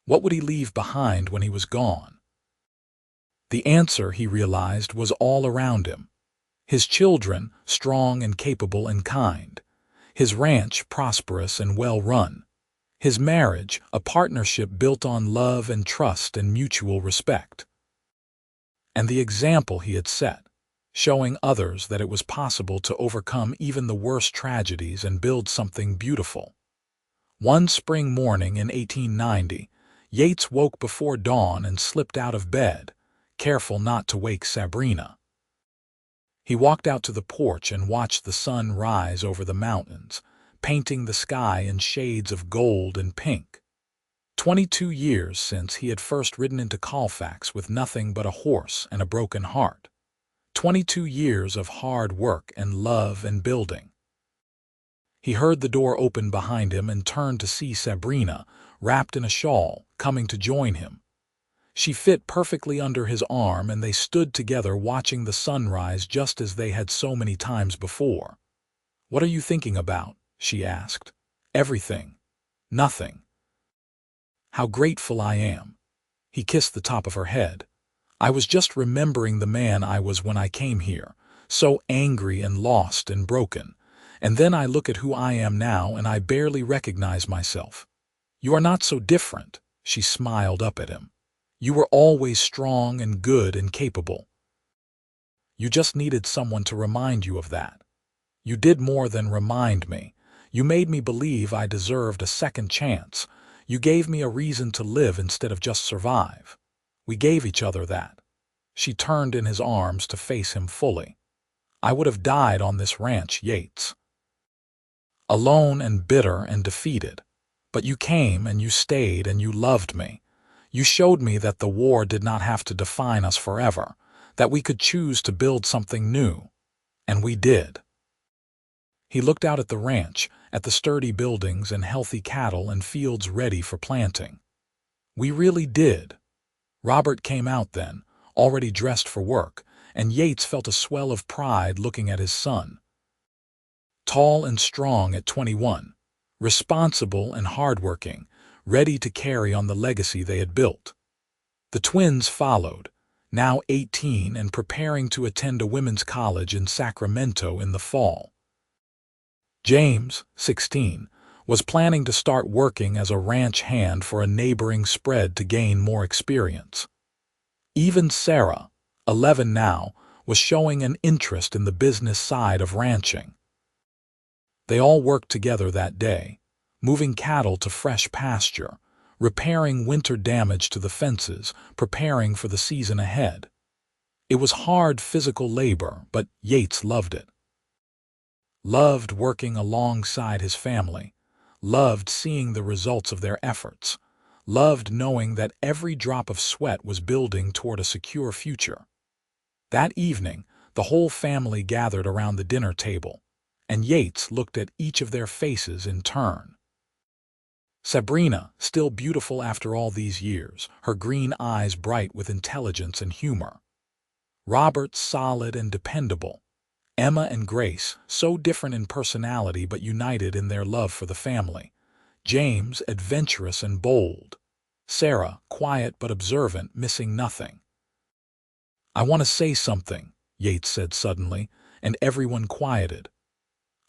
What would he leave behind when he was gone? The answer, he realized, was all around him. His children, strong and capable and kind. His ranch, prosperous and well-run. His marriage, a partnership built on love and trust and mutual respect. And the example he had set, showing others that it was possible to overcome even the worst tragedies and build something beautiful. One spring morning in 1890, Yates woke before dawn and slipped out of bed, careful not to wake Sabrina. He walked out to the porch and watched the sun rise over the mountains, painting the sky in shades of gold and pink. 22 years since he had first ridden into Colfax with nothing but a horse and a broken heart. 22 years of hard work and love and building. He heard the door open behind him and turned to see Sabrina, wrapped in a shawl, coming to join him. She fit perfectly under his arm, and they stood together watching the sunrise just as they had so many times before. "What are you thinking about?" she asked. "Everything. Nothing." "How grateful I am." He kissed the top of her head. "I was just remembering the man I was when I came here, so angry and lost and broken, and then I look at who I am now and I barely recognize myself." "You are not so different," she smiled up at him. "You were always strong and good and capable. You just needed someone to remind you of that. You did more than remind me. You made me believe I deserved a second chance. You gave me a reason to live instead of just survive. We gave each other that." She turned in his arms to face him fully. "I would have died on this ranch, Yates. Alone and bitter and defeated. But you came and you stayed and you loved me. You showed me that the war did not have to define us forever, that we could choose to build something new. And we did." He looked out at the ranch, at the sturdy buildings and healthy cattle and fields ready for planting. "We really did." Robert came out then, already dressed for work, and Yates felt a swell of pride looking at his son. Tall and strong at 21, responsible and hardworking, ready to carry on the legacy they had built. The twins followed, now 18 and preparing to attend a women's college in Sacramento in the fall. James, 16, was planning to start working as a ranch hand for a neighboring spread to gain more experience. Even Sarah, 11 now, was showing an interest in the business side of ranching. They all worked together that day, moving cattle to fresh pasture, repairing winter damage to the fences, preparing for the season ahead. It was hard physical labor, but Yates loved it. Loved working alongside his family, loved seeing the results of their efforts, loved knowing that every drop of sweat was building toward a secure future. That evening, the whole family gathered around the dinner table, and Yates looked at each of their faces in turn. Sabrina, still beautiful after all these years, her green eyes bright with intelligence and humor. Robert, solid and dependable. Emma and Grace, so different in personality but united in their love for the family. James, adventurous and bold. Sarah, quiet but observant, missing nothing. "I want to say something," Yates said suddenly, and everyone quieted.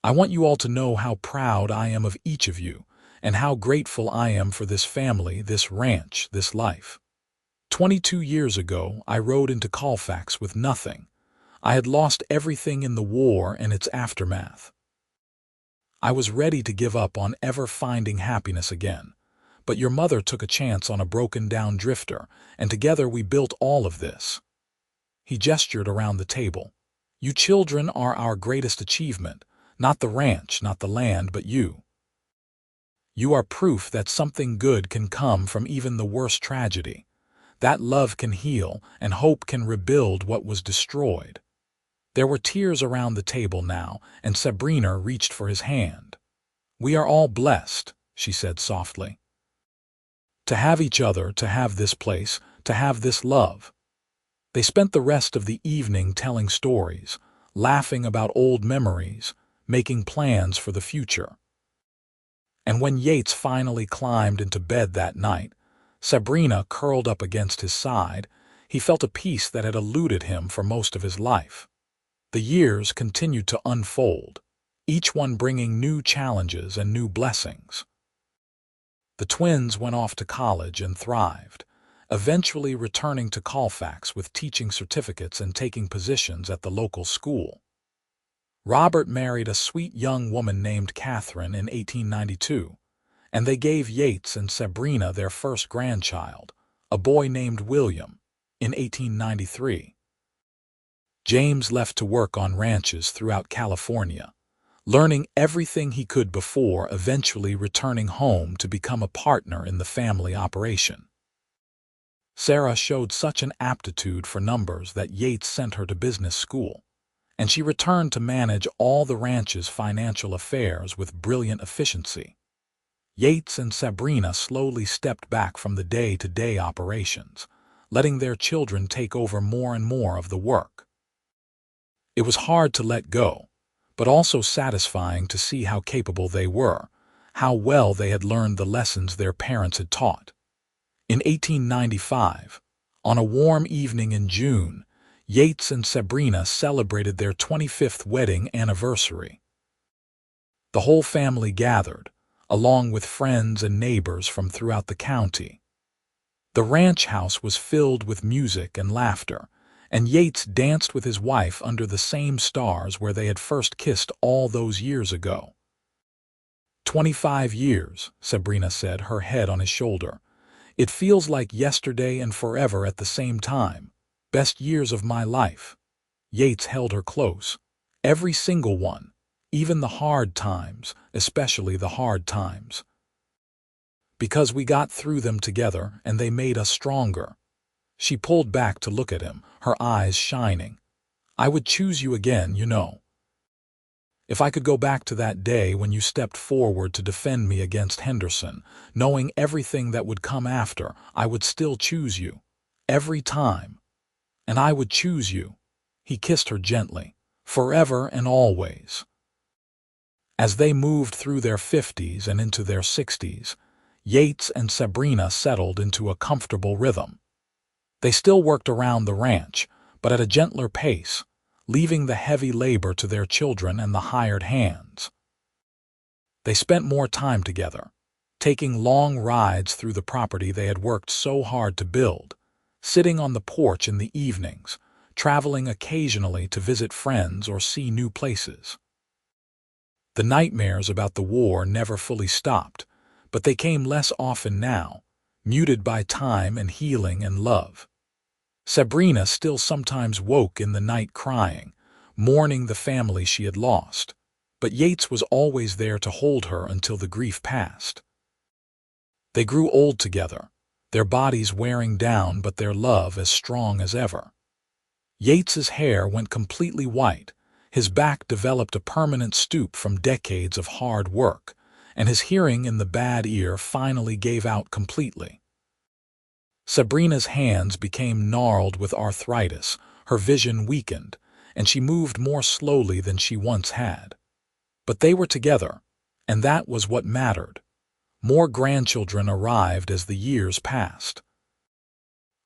"I want you all to know how proud I am of each of you, and how grateful I am for this family, this ranch, this life. 22 years ago, I rode into Colfax with nothing. I had lost everything in the war and its aftermath. I was ready to give up on ever finding happiness again. But your mother took a chance on a broken-down drifter, and together we built all of this." He gestured around the table. "You children are our greatest achievement, not the ranch, not the land, but you. You are proof that something good can come from even the worst tragedy, that love can heal and hope can rebuild what was destroyed." There were tears around the table now, and Sabrina reached for his hand. "We are all blessed," she said softly. "To have each other, to have this place, to have this love." They spent the rest of the evening telling stories, laughing about old memories, making plans for the future. And when Yates finally climbed into bed that night, Sabrina curled up against his side, he felt a peace that had eluded him for most of his life. The years continued to unfold, each one bringing new challenges and new blessings. The twins went off to college and thrived, eventually returning to Colfax with teaching certificates and taking positions at the local school. Robert married a sweet young woman named Catherine in 1892, and they gave Yates and Sabrina their first grandchild, a boy named William, in 1893. James left to work on ranches throughout California, learning everything he could before eventually returning home to become a partner in the family operation. Sarah showed such an aptitude for numbers that Yates sent her to business school, and she returned to manage all the ranch's financial affairs with brilliant efficiency. Yates and Sabrina slowly stepped back from the day-to-day operations, letting their children take over more and more of the work. It was hard to let go, but also satisfying to see how capable they were, how well they had learned the lessons their parents had taught. In 1895, on a warm evening in June, Yates and Sabrina celebrated their 25th wedding anniversary. The whole family gathered, along with friends and neighbors from throughout the county. The ranch house was filled with music and laughter, and Yates danced with his wife under the same stars where they had first kissed all those years ago. 25 years, Sabrina said, her head on his shoulder. "It feels like yesterday and forever at the same time. Best years of my life." Yates held her close. "Every single one, even the hard times, especially the hard times. Because we got through them together and they made us stronger." She pulled back to look at him, her eyes shining. "I would choose you again, you know. If I could go back to that day when you stepped forward to defend me against Henderson, knowing everything that would come after, I would still choose you. Every time. And I would choose you. He kissed her gently, forever and always. As they moved through their 50s and into their 60s, Yates and Sabrina settled into a comfortable rhythm. They still worked around the ranch, but at a gentler pace, leaving the heavy labor to their children and the hired hands. They spent more time together, taking long rides through the property they had worked so hard to build, sitting on the porch in the evenings, traveling occasionally to visit friends or see new places. The nightmares about the war never fully stopped, but they came less often now, muted by time and healing and love. Sabrina still sometimes woke in the night crying, mourning the family she had lost, but Yates was always there to hold her until the grief passed. They grew old together, their bodies wearing down but their love as strong as ever. Yates's hair went completely white, his back developed a permanent stoop from decades of hard work, and his hearing in the bad ear finally gave out completely. Sabrina's hands became gnarled with arthritis, her vision weakened, and she moved more slowly than she once had. But they were together, and that was what mattered. More grandchildren arrived as the years passed.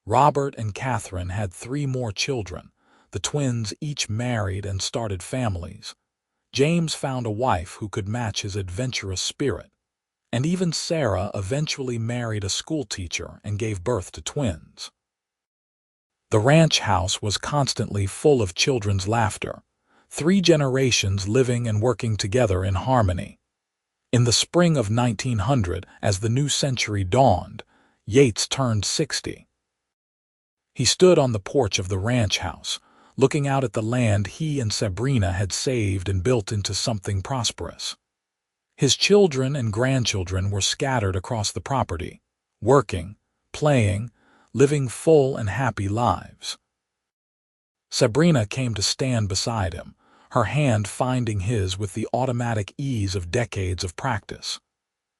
Robert and Catherine had 3 more children. The twins each married and started families. James found a wife who could match his adventurous spirit. And even Sarah eventually married a schoolteacher and gave birth to twins. The ranch house was constantly full of children's laughter, 3 generations living and working together in harmony. In the spring of 1900, as the new century dawned, Yates turned 60. He stood on the porch of the ranch house, looking out at the land he and Sabrina had saved and built into something prosperous. His children and grandchildren were scattered across the property, working, playing, living full and happy lives. Sabrina came to stand beside him, her hand finding his with the automatic ease of decades of practice.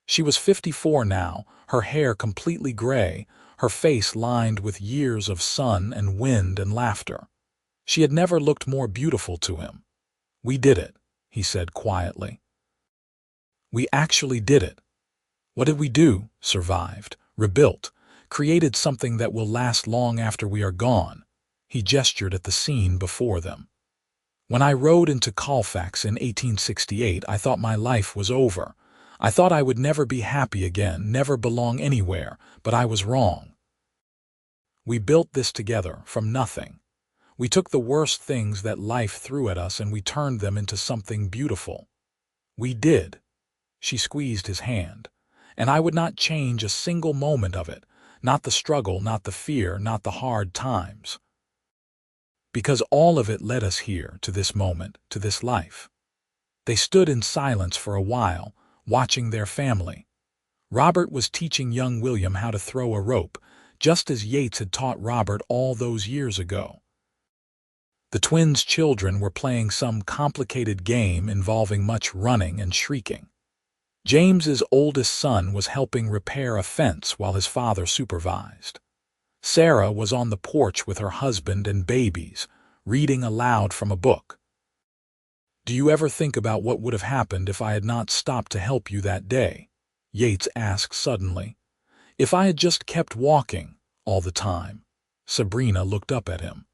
She was 54 now, her hair completely gray, her face lined with years of sun and wind and laughter. She had never looked more beautiful to him. "We did it," he said quietly. "We actually did it. What did we do? Survived, rebuilt, created something that will last long after we are gone." He gestured at the scene before them. "When I rode into Colfax in 1868, I thought my life was over. I thought I would never be happy again, never belong anywhere, but I was wrong. We built this together, from nothing. We took the worst things that life threw at us and we turned them into something beautiful. We did." She squeezed his hand. "And I would not change a single moment of it, not the struggle, not the fear, not the hard times. Because all of it led us here, to this moment, to this life." They stood in silence for a while, watching their family. Robert was teaching young William how to throw a rope, just as Yates had taught Robert all those years ago. The twins' children were playing some complicated game involving much running and shrieking. James's oldest son was helping repair a fence while his father supervised. Sarah was on the porch with her husband and babies, reading aloud from a book. "Do you ever think about what would have happened if I had not stopped to help you that day?" Yates asked suddenly. "If I had just kept walking all the time?" Sabrina looked up at him.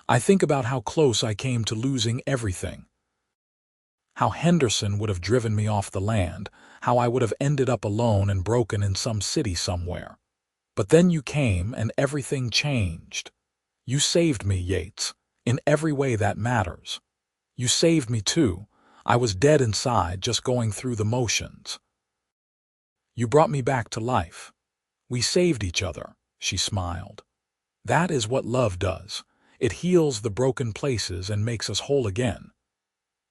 "I think about how close I came to losing everything. How Henderson would have driven me off the land, how I would have ended up alone and broken in some city somewhere. But then you came and everything changed. You saved me, Yates, in every way that matters. You saved me too. I was dead inside, just going through the motions. You brought me back to life. We saved each other," she smiled. "That is what love does. It heals the broken places and makes us whole again."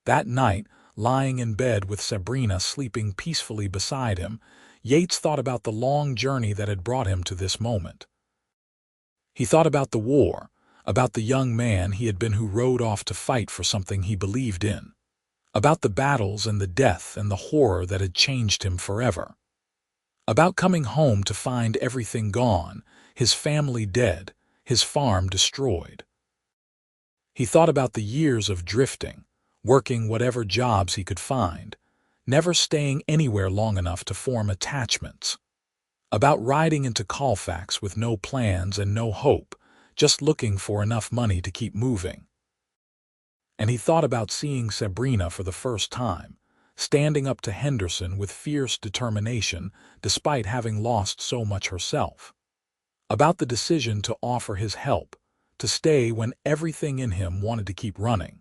That night, lying in bed with Sabrina sleeping peacefully beside him, Yates thought about the long journey that had brought him to this moment. He thought about the war, about the young man he had been who rode off to fight for something he believed in, about the battles and the death and the horror that had changed him forever, about coming home to find everything gone, his family dead, his farm destroyed. He thought about the years of drifting, working whatever jobs he could find, never staying anywhere long enough to form attachments. About riding into Colfax with no plans and no hope, just looking for enough money to keep moving. And he thought about seeing Sabrina for the first time, standing up to Henderson with fierce determination despite having lost so much herself. About the decision to offer his help, to stay when everything in him wanted to keep running.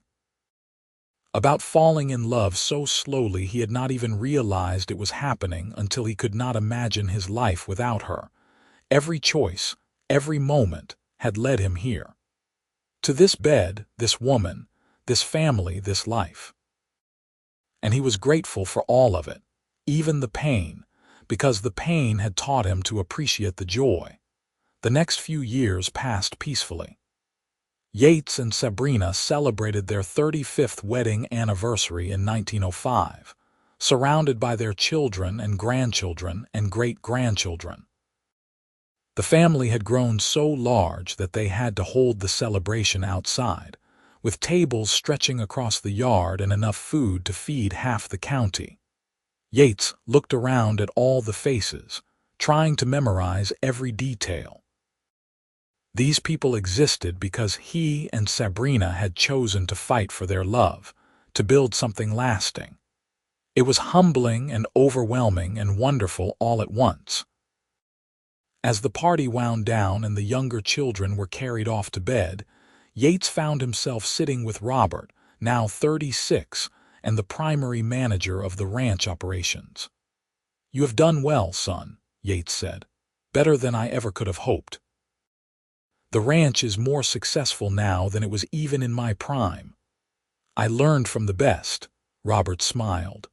About falling in love so slowly he had not even realized it was happening until he could not imagine his life without her. Every choice, every moment, had led him here. To this bed, this woman, this family, this life. And he was grateful for all of it, even the pain, because the pain had taught him to appreciate the joy. The next few years passed peacefully. Yates and Sabrina celebrated their 35th wedding anniversary in 1905, surrounded by their children and grandchildren and great-grandchildren. The family had grown so large that they had to hold the celebration outside, with tables stretching across the yard and enough food to feed half the county. Yates looked around at all the faces, trying to memorize every detail. These people existed because he and Sabrina had chosen to fight for their love, to build something lasting. It was humbling and overwhelming and wonderful all at once. As the party wound down and the younger children were carried off to bed, Yates found himself sitting with Robert, now 36, and the primary manager of the ranch operations. "You have done well, son," Yates said. "Better than I ever could have hoped. The ranch is more successful now than it was even in my prime." "I learned from the best," Robert smiled.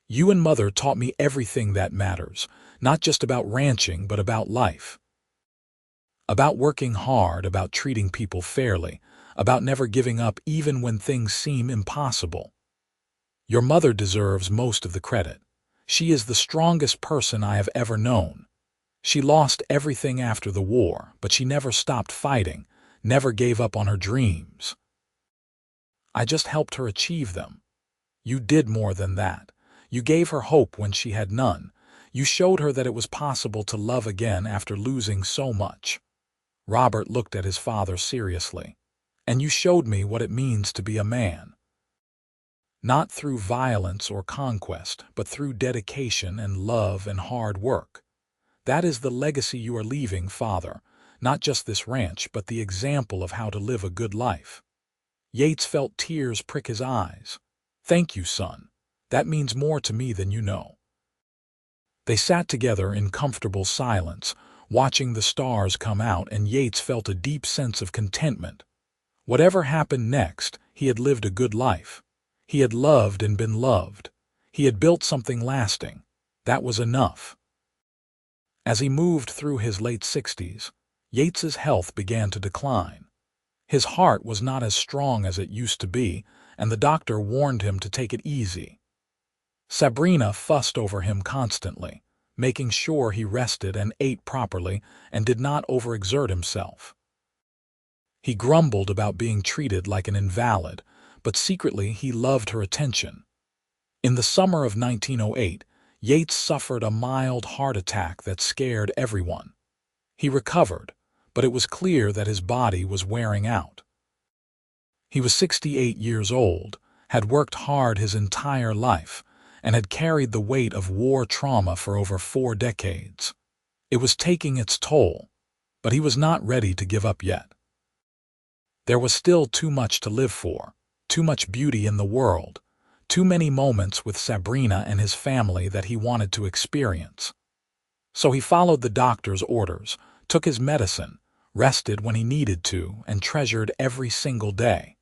"You and Mother taught me everything that matters, not just about ranching but about life. About working hard, about treating people fairly, about never giving up even when things seem impossible. Your mother deserves most of the credit. She is the strongest person I have ever known. She lost everything after the war, but she never stopped fighting, never gave up on her dreams. I just helped her achieve them. You did more than that. You gave her hope when she had none. You showed her that it was possible to love again after losing so much." Robert looked at his father seriously. "And you showed me what it means to be a man. Not through violence or conquest, but through dedication and love and hard work. That is the legacy you are leaving, Father, not just this ranch, but the example of how to live a good life." Yates felt tears prick his eyes. "Thank you, son. That means more to me than you know." They sat together in comfortable silence, watching the stars come out, and Yates felt a deep sense of contentment. Whatever happened next, he had lived a good life. He had loved and been loved. He had built something lasting. That was enough. As he moved through his late 60s, Yates's health began to decline. His heart was not as strong as it used to be, and the doctor warned him to take it easy. Sabrina fussed over him constantly, making sure he rested and ate properly and did not overexert himself. He grumbled about being treated like an invalid, but secretly he loved her attention. In the summer of 1908, Yates suffered a mild heart attack that scared everyone. He recovered, but it was clear that his body was wearing out. He was 68 years old, had worked hard his entire life, and had carried the weight of war trauma for over 4 decades. It was taking its toll, but he was not ready to give up yet. There was still too much to live for, too much beauty in the world, too many moments with Sabrina and his family that he wanted to experience. So he followed the doctor's orders, took his medicine, rested when he needed to, and treasured every single day.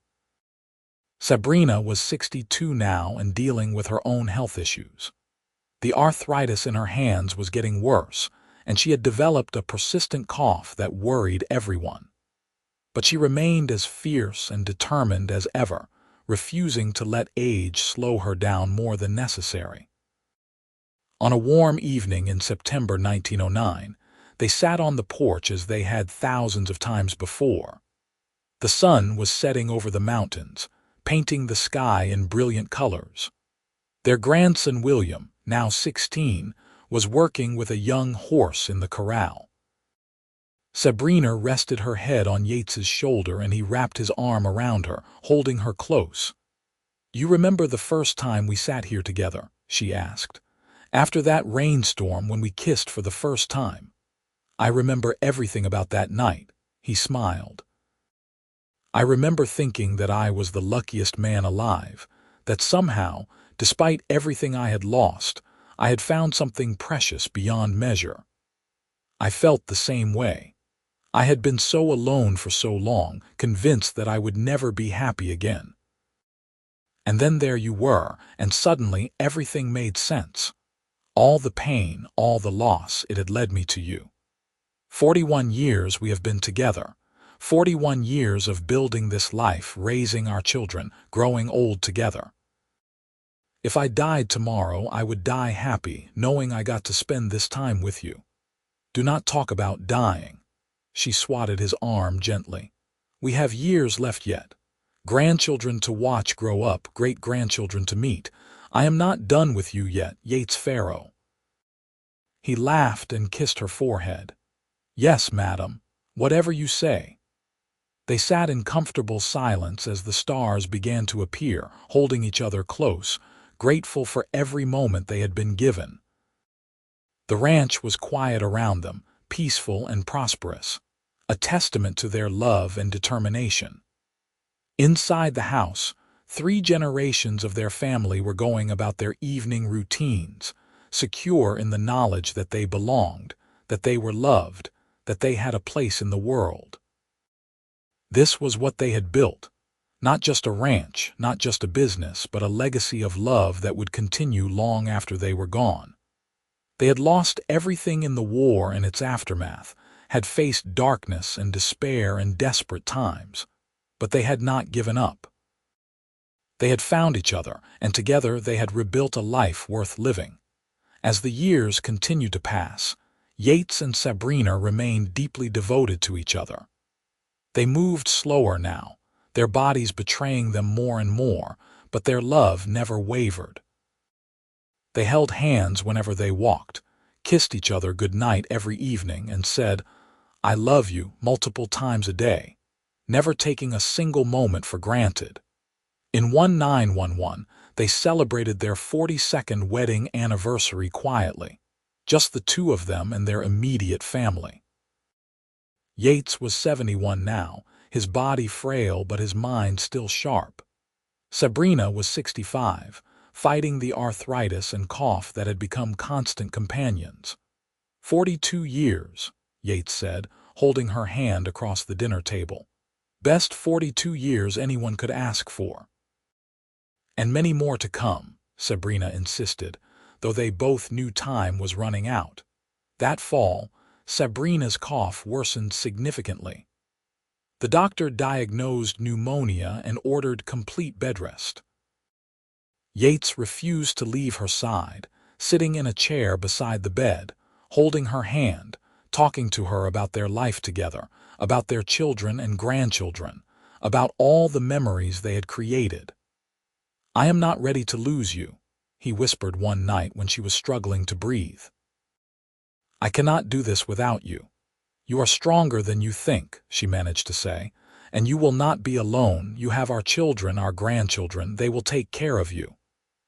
Sabrina was 62 now and dealing with her own health issues. The arthritis in her hands was getting worse, and she had developed a persistent cough that worried everyone. But she remained as fierce and determined as ever, refusing to let age slow her down more than necessary. On a warm evening in September 1909, they sat on the porch as they had thousands of times before. The sun was setting over the mountains, painting the sky in brilliant colors. Their grandson William, now 16, was working with a young horse in the corral. Sabrina rested her head on Yates's shoulder and he wrapped his arm around her, holding her close. "You remember the first time we sat here together?" she asked. "After that rainstorm when we kissed for the first time." "I remember everything about that night," he smiled. "I remember thinking that I was the luckiest man alive, that somehow, despite everything I had lost, I had found something precious beyond measure. I felt the same way. I had been so alone for so long, convinced that I would never be happy again. And then there you were, and suddenly everything made sense. All the pain, all the loss, it had led me to you. 41 years we have been together. 41 years of building this life, raising our children, growing old together. If I died tomorrow, I would die happy, knowing I got to spend this time with you. Do not talk about dying." She swatted his arm gently. "We have years left yet. Grandchildren to watch grow up, great-grandchildren to meet. I am not done with you yet, Yates Farrow." He laughed and kissed her forehead. "Yes, madam, whatever you say." They sat in comfortable silence as the stars began to appear, holding each other close, grateful for every moment they had been given. The ranch was quiet around them, peaceful and prosperous, a testament to their love and determination. Inside the house, 3 generations of their family were going about their evening routines, secure in the knowledge that they belonged, that they were loved, that they had a place in the world. This was what they had built, not just a ranch, not just a business, but a legacy of love that would continue long after they were gone. They had lost everything in the war and its aftermath, had faced darkness and despair and desperate times, but they had not given up. They had found each other, and together they had rebuilt a life worth living. As the years continued to pass, Yates and Sabrina remained deeply devoted to each other. They moved slower now, their bodies betraying them more and more, but their love never wavered. They held hands whenever they walked, kissed each other good night every evening, and said, "I love you," multiple times a day, never taking a single moment for granted. In 1911, they celebrated their 42nd wedding anniversary quietly, just the two of them and their immediate family. Yates was 71 now, his body frail but his mind still sharp. Sabrina was 65, fighting the arthritis and cough that had become constant companions. 42 years, Yates said, holding her hand across the dinner table. Best 42 years anyone could ask for. "And many more to come," Sabrina insisted, though they both knew time was running out. That fall, Sabrina's cough worsened significantly. The doctor diagnosed pneumonia and ordered complete bed rest. Yates refused to leave her side, sitting in a chair beside the bed, holding her hand, talking to her about their life together, about their children and grandchildren, about all the memories they had created. "I am not ready to lose you," he whispered one night when she was struggling to breathe. "I cannot do this without you. You are stronger than you think," she managed to say, "and you will not be alone. You have our children, our grandchildren. They will take care of you.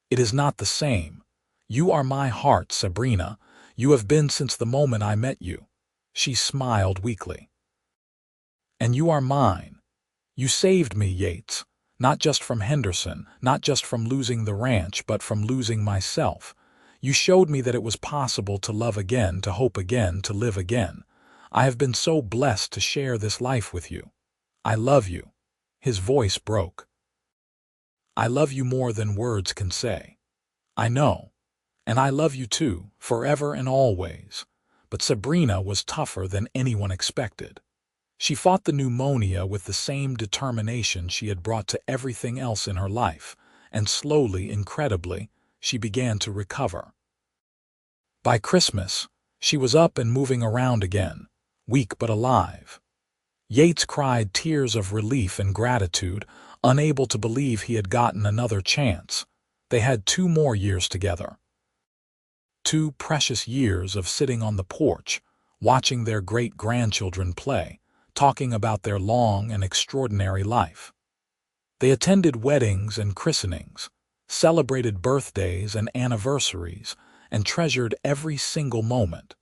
It is not the same. You are my heart, Sabrina. You have been since the moment I met you." She smiled weakly. "And you are mine. You saved me, Yates, not just from Henderson, not just from losing the ranch, but from losing myself. You showed me that it was possible to love again, to hope again, to live again. I have been so blessed to share this life with you. I love you." His voice broke. "I love you more than words can say. I know. And I love you too, forever and always." But Sabrina was tougher than anyone expected. She fought the pneumonia with the same determination she had brought to everything else in her life, and slowly, incredibly, she began to recover. By Christmas, she was up and moving around again, weak but alive. Yates cried tears of relief and gratitude, unable to believe he had gotten another chance. They had 2 more years together. 2 precious years of sitting on the porch, watching their great-grandchildren play, talking about their long and extraordinary life. They attended weddings and christenings, celebrated birthdays and anniversaries, and treasured every single moment.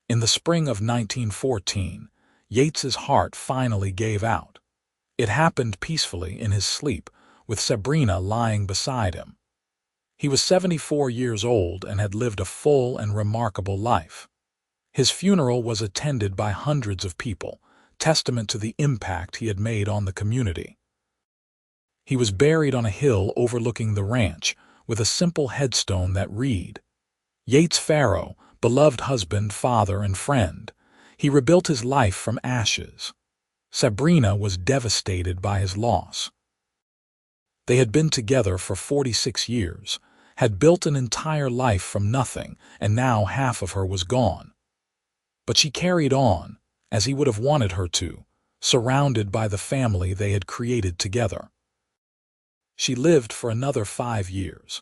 In the spring of 1914, Yates's heart finally gave out. It happened peacefully in his sleep, with Sabrina lying beside him. He was 74 years old and had lived a full and remarkable life. His funeral was attended by hundreds of people, testament to the impact he had made on the community. He was buried on a hill overlooking the ranch, with a simple headstone that read, "Yates Farrow, beloved husband, father, and friend. He rebuilt his life from ashes." Sabrina was devastated by his loss. They had been together for 46 years, had built an entire life from nothing, and now half of her was gone. But she carried on, as he would have wanted her to, surrounded by the family they had created together. She lived for another 5 years,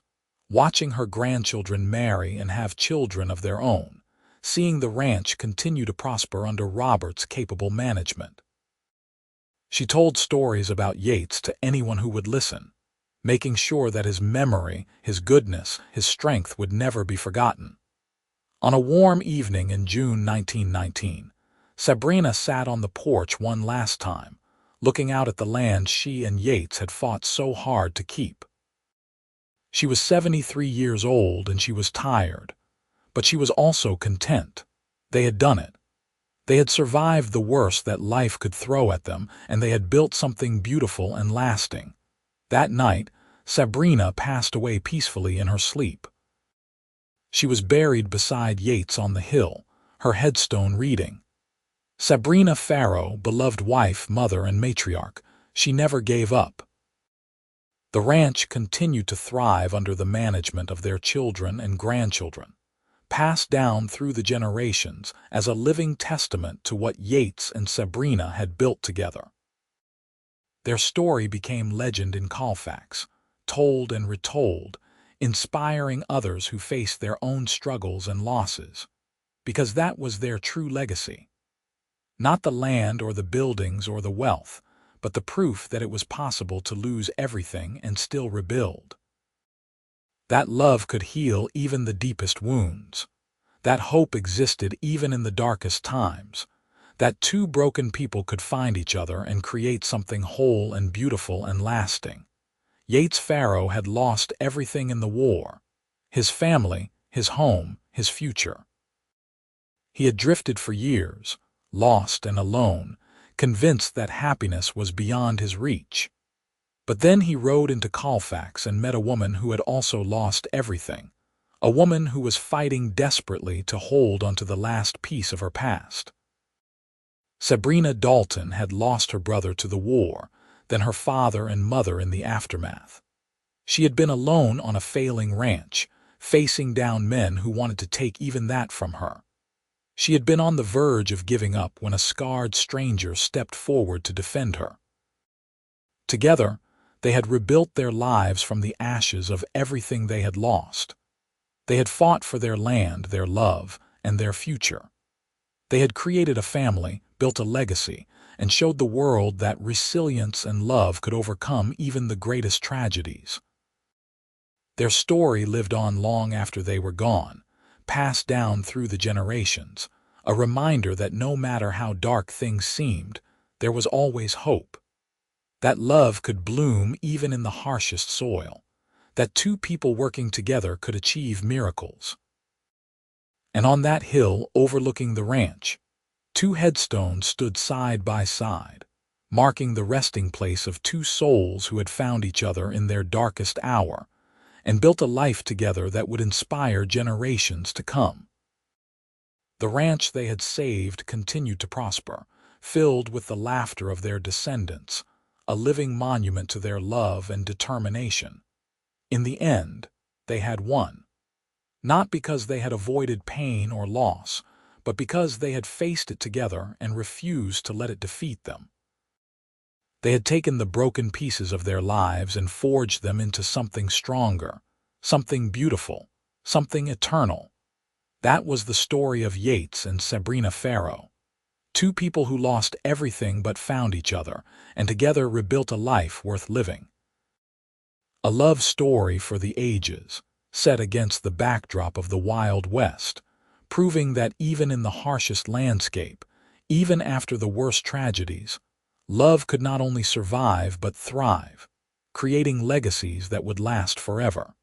watching her grandchildren marry and have children of their own, seeing the ranch continue to prosper under Robert's capable management. She told stories about Yates to anyone who would listen, making sure that his memory, his goodness, his strength would never be forgotten. On a warm evening in June 1919, Sabrina sat on the porch one last time, looking out at the land she and Yates had fought so hard to keep. She was 73 years old and she was tired, but she was also content. They had done it. They had survived the worst that life could throw at them, and they had built something beautiful and lasting. That night, Sabrina passed away peacefully in her sleep. She was buried beside Yates on the hill, her headstone reading, "Sabrina Farrow, beloved wife, mother, and matriarch. She never gave up." The ranch continued to thrive under the management of their children and grandchildren, passed down through the generations as a living testament to what Yates and Sabrina had built together. Their story became legend in Colfax, told and retold, inspiring others who faced their own struggles and losses, because that was their true legacy. Not the land or the buildings or the wealth, but the proof that it was possible to lose everything and still rebuild. That love could heal even the deepest wounds. That hope existed even in the darkest times. That 2 broken people could find each other and create something whole and beautiful and lasting. Yates Farrow had lost everything in the war: his family, his home, his future. He had drifted for years, lost and alone, convinced that happiness was beyond his reach. But then he rode into Colfax and met a woman who had also lost everything, a woman who was fighting desperately to hold onto the last piece of her past. Sabrina Dalton had lost her brother to the war, then her father and mother in the aftermath. She had been alone on a failing ranch, facing down men who wanted to take even that from her. She had been on the verge of giving up when a scarred stranger stepped forward to defend her. Together, they had rebuilt their lives from the ashes of everything they had lost. They had fought for their land, their love, and their future. They had created a family, built a legacy, and showed the world that resilience and love could overcome even the greatest tragedies. Their story lived on long after they were gone, passed down through the generations, a reminder that no matter how dark things seemed, there was always hope. That love could bloom even in the harshest soil, that 2 people working together could achieve miracles. And on that hill overlooking the ranch, 2 headstones stood side by side, marking the resting place of 2 souls who had found each other in their darkest hour and built a life together that would inspire generations to come. The ranch they had saved continued to prosper, filled with the laughter of their descendants, a living monument to their love and determination. In the end, they had won. Not because they had avoided pain or loss, but because they had faced it together and refused to let it defeat them. They had taken the broken pieces of their lives and forged them into something stronger, something beautiful, something eternal. That was the story of Yates and Sabrina Farrow. Two people who lost everything but found each other, and together rebuilt a life worth living. A love story for the ages, set against the backdrop of the Wild West, proving that even in the harshest landscape, even after the worst tragedies, love could not only survive but thrive, creating legacies that would last forever.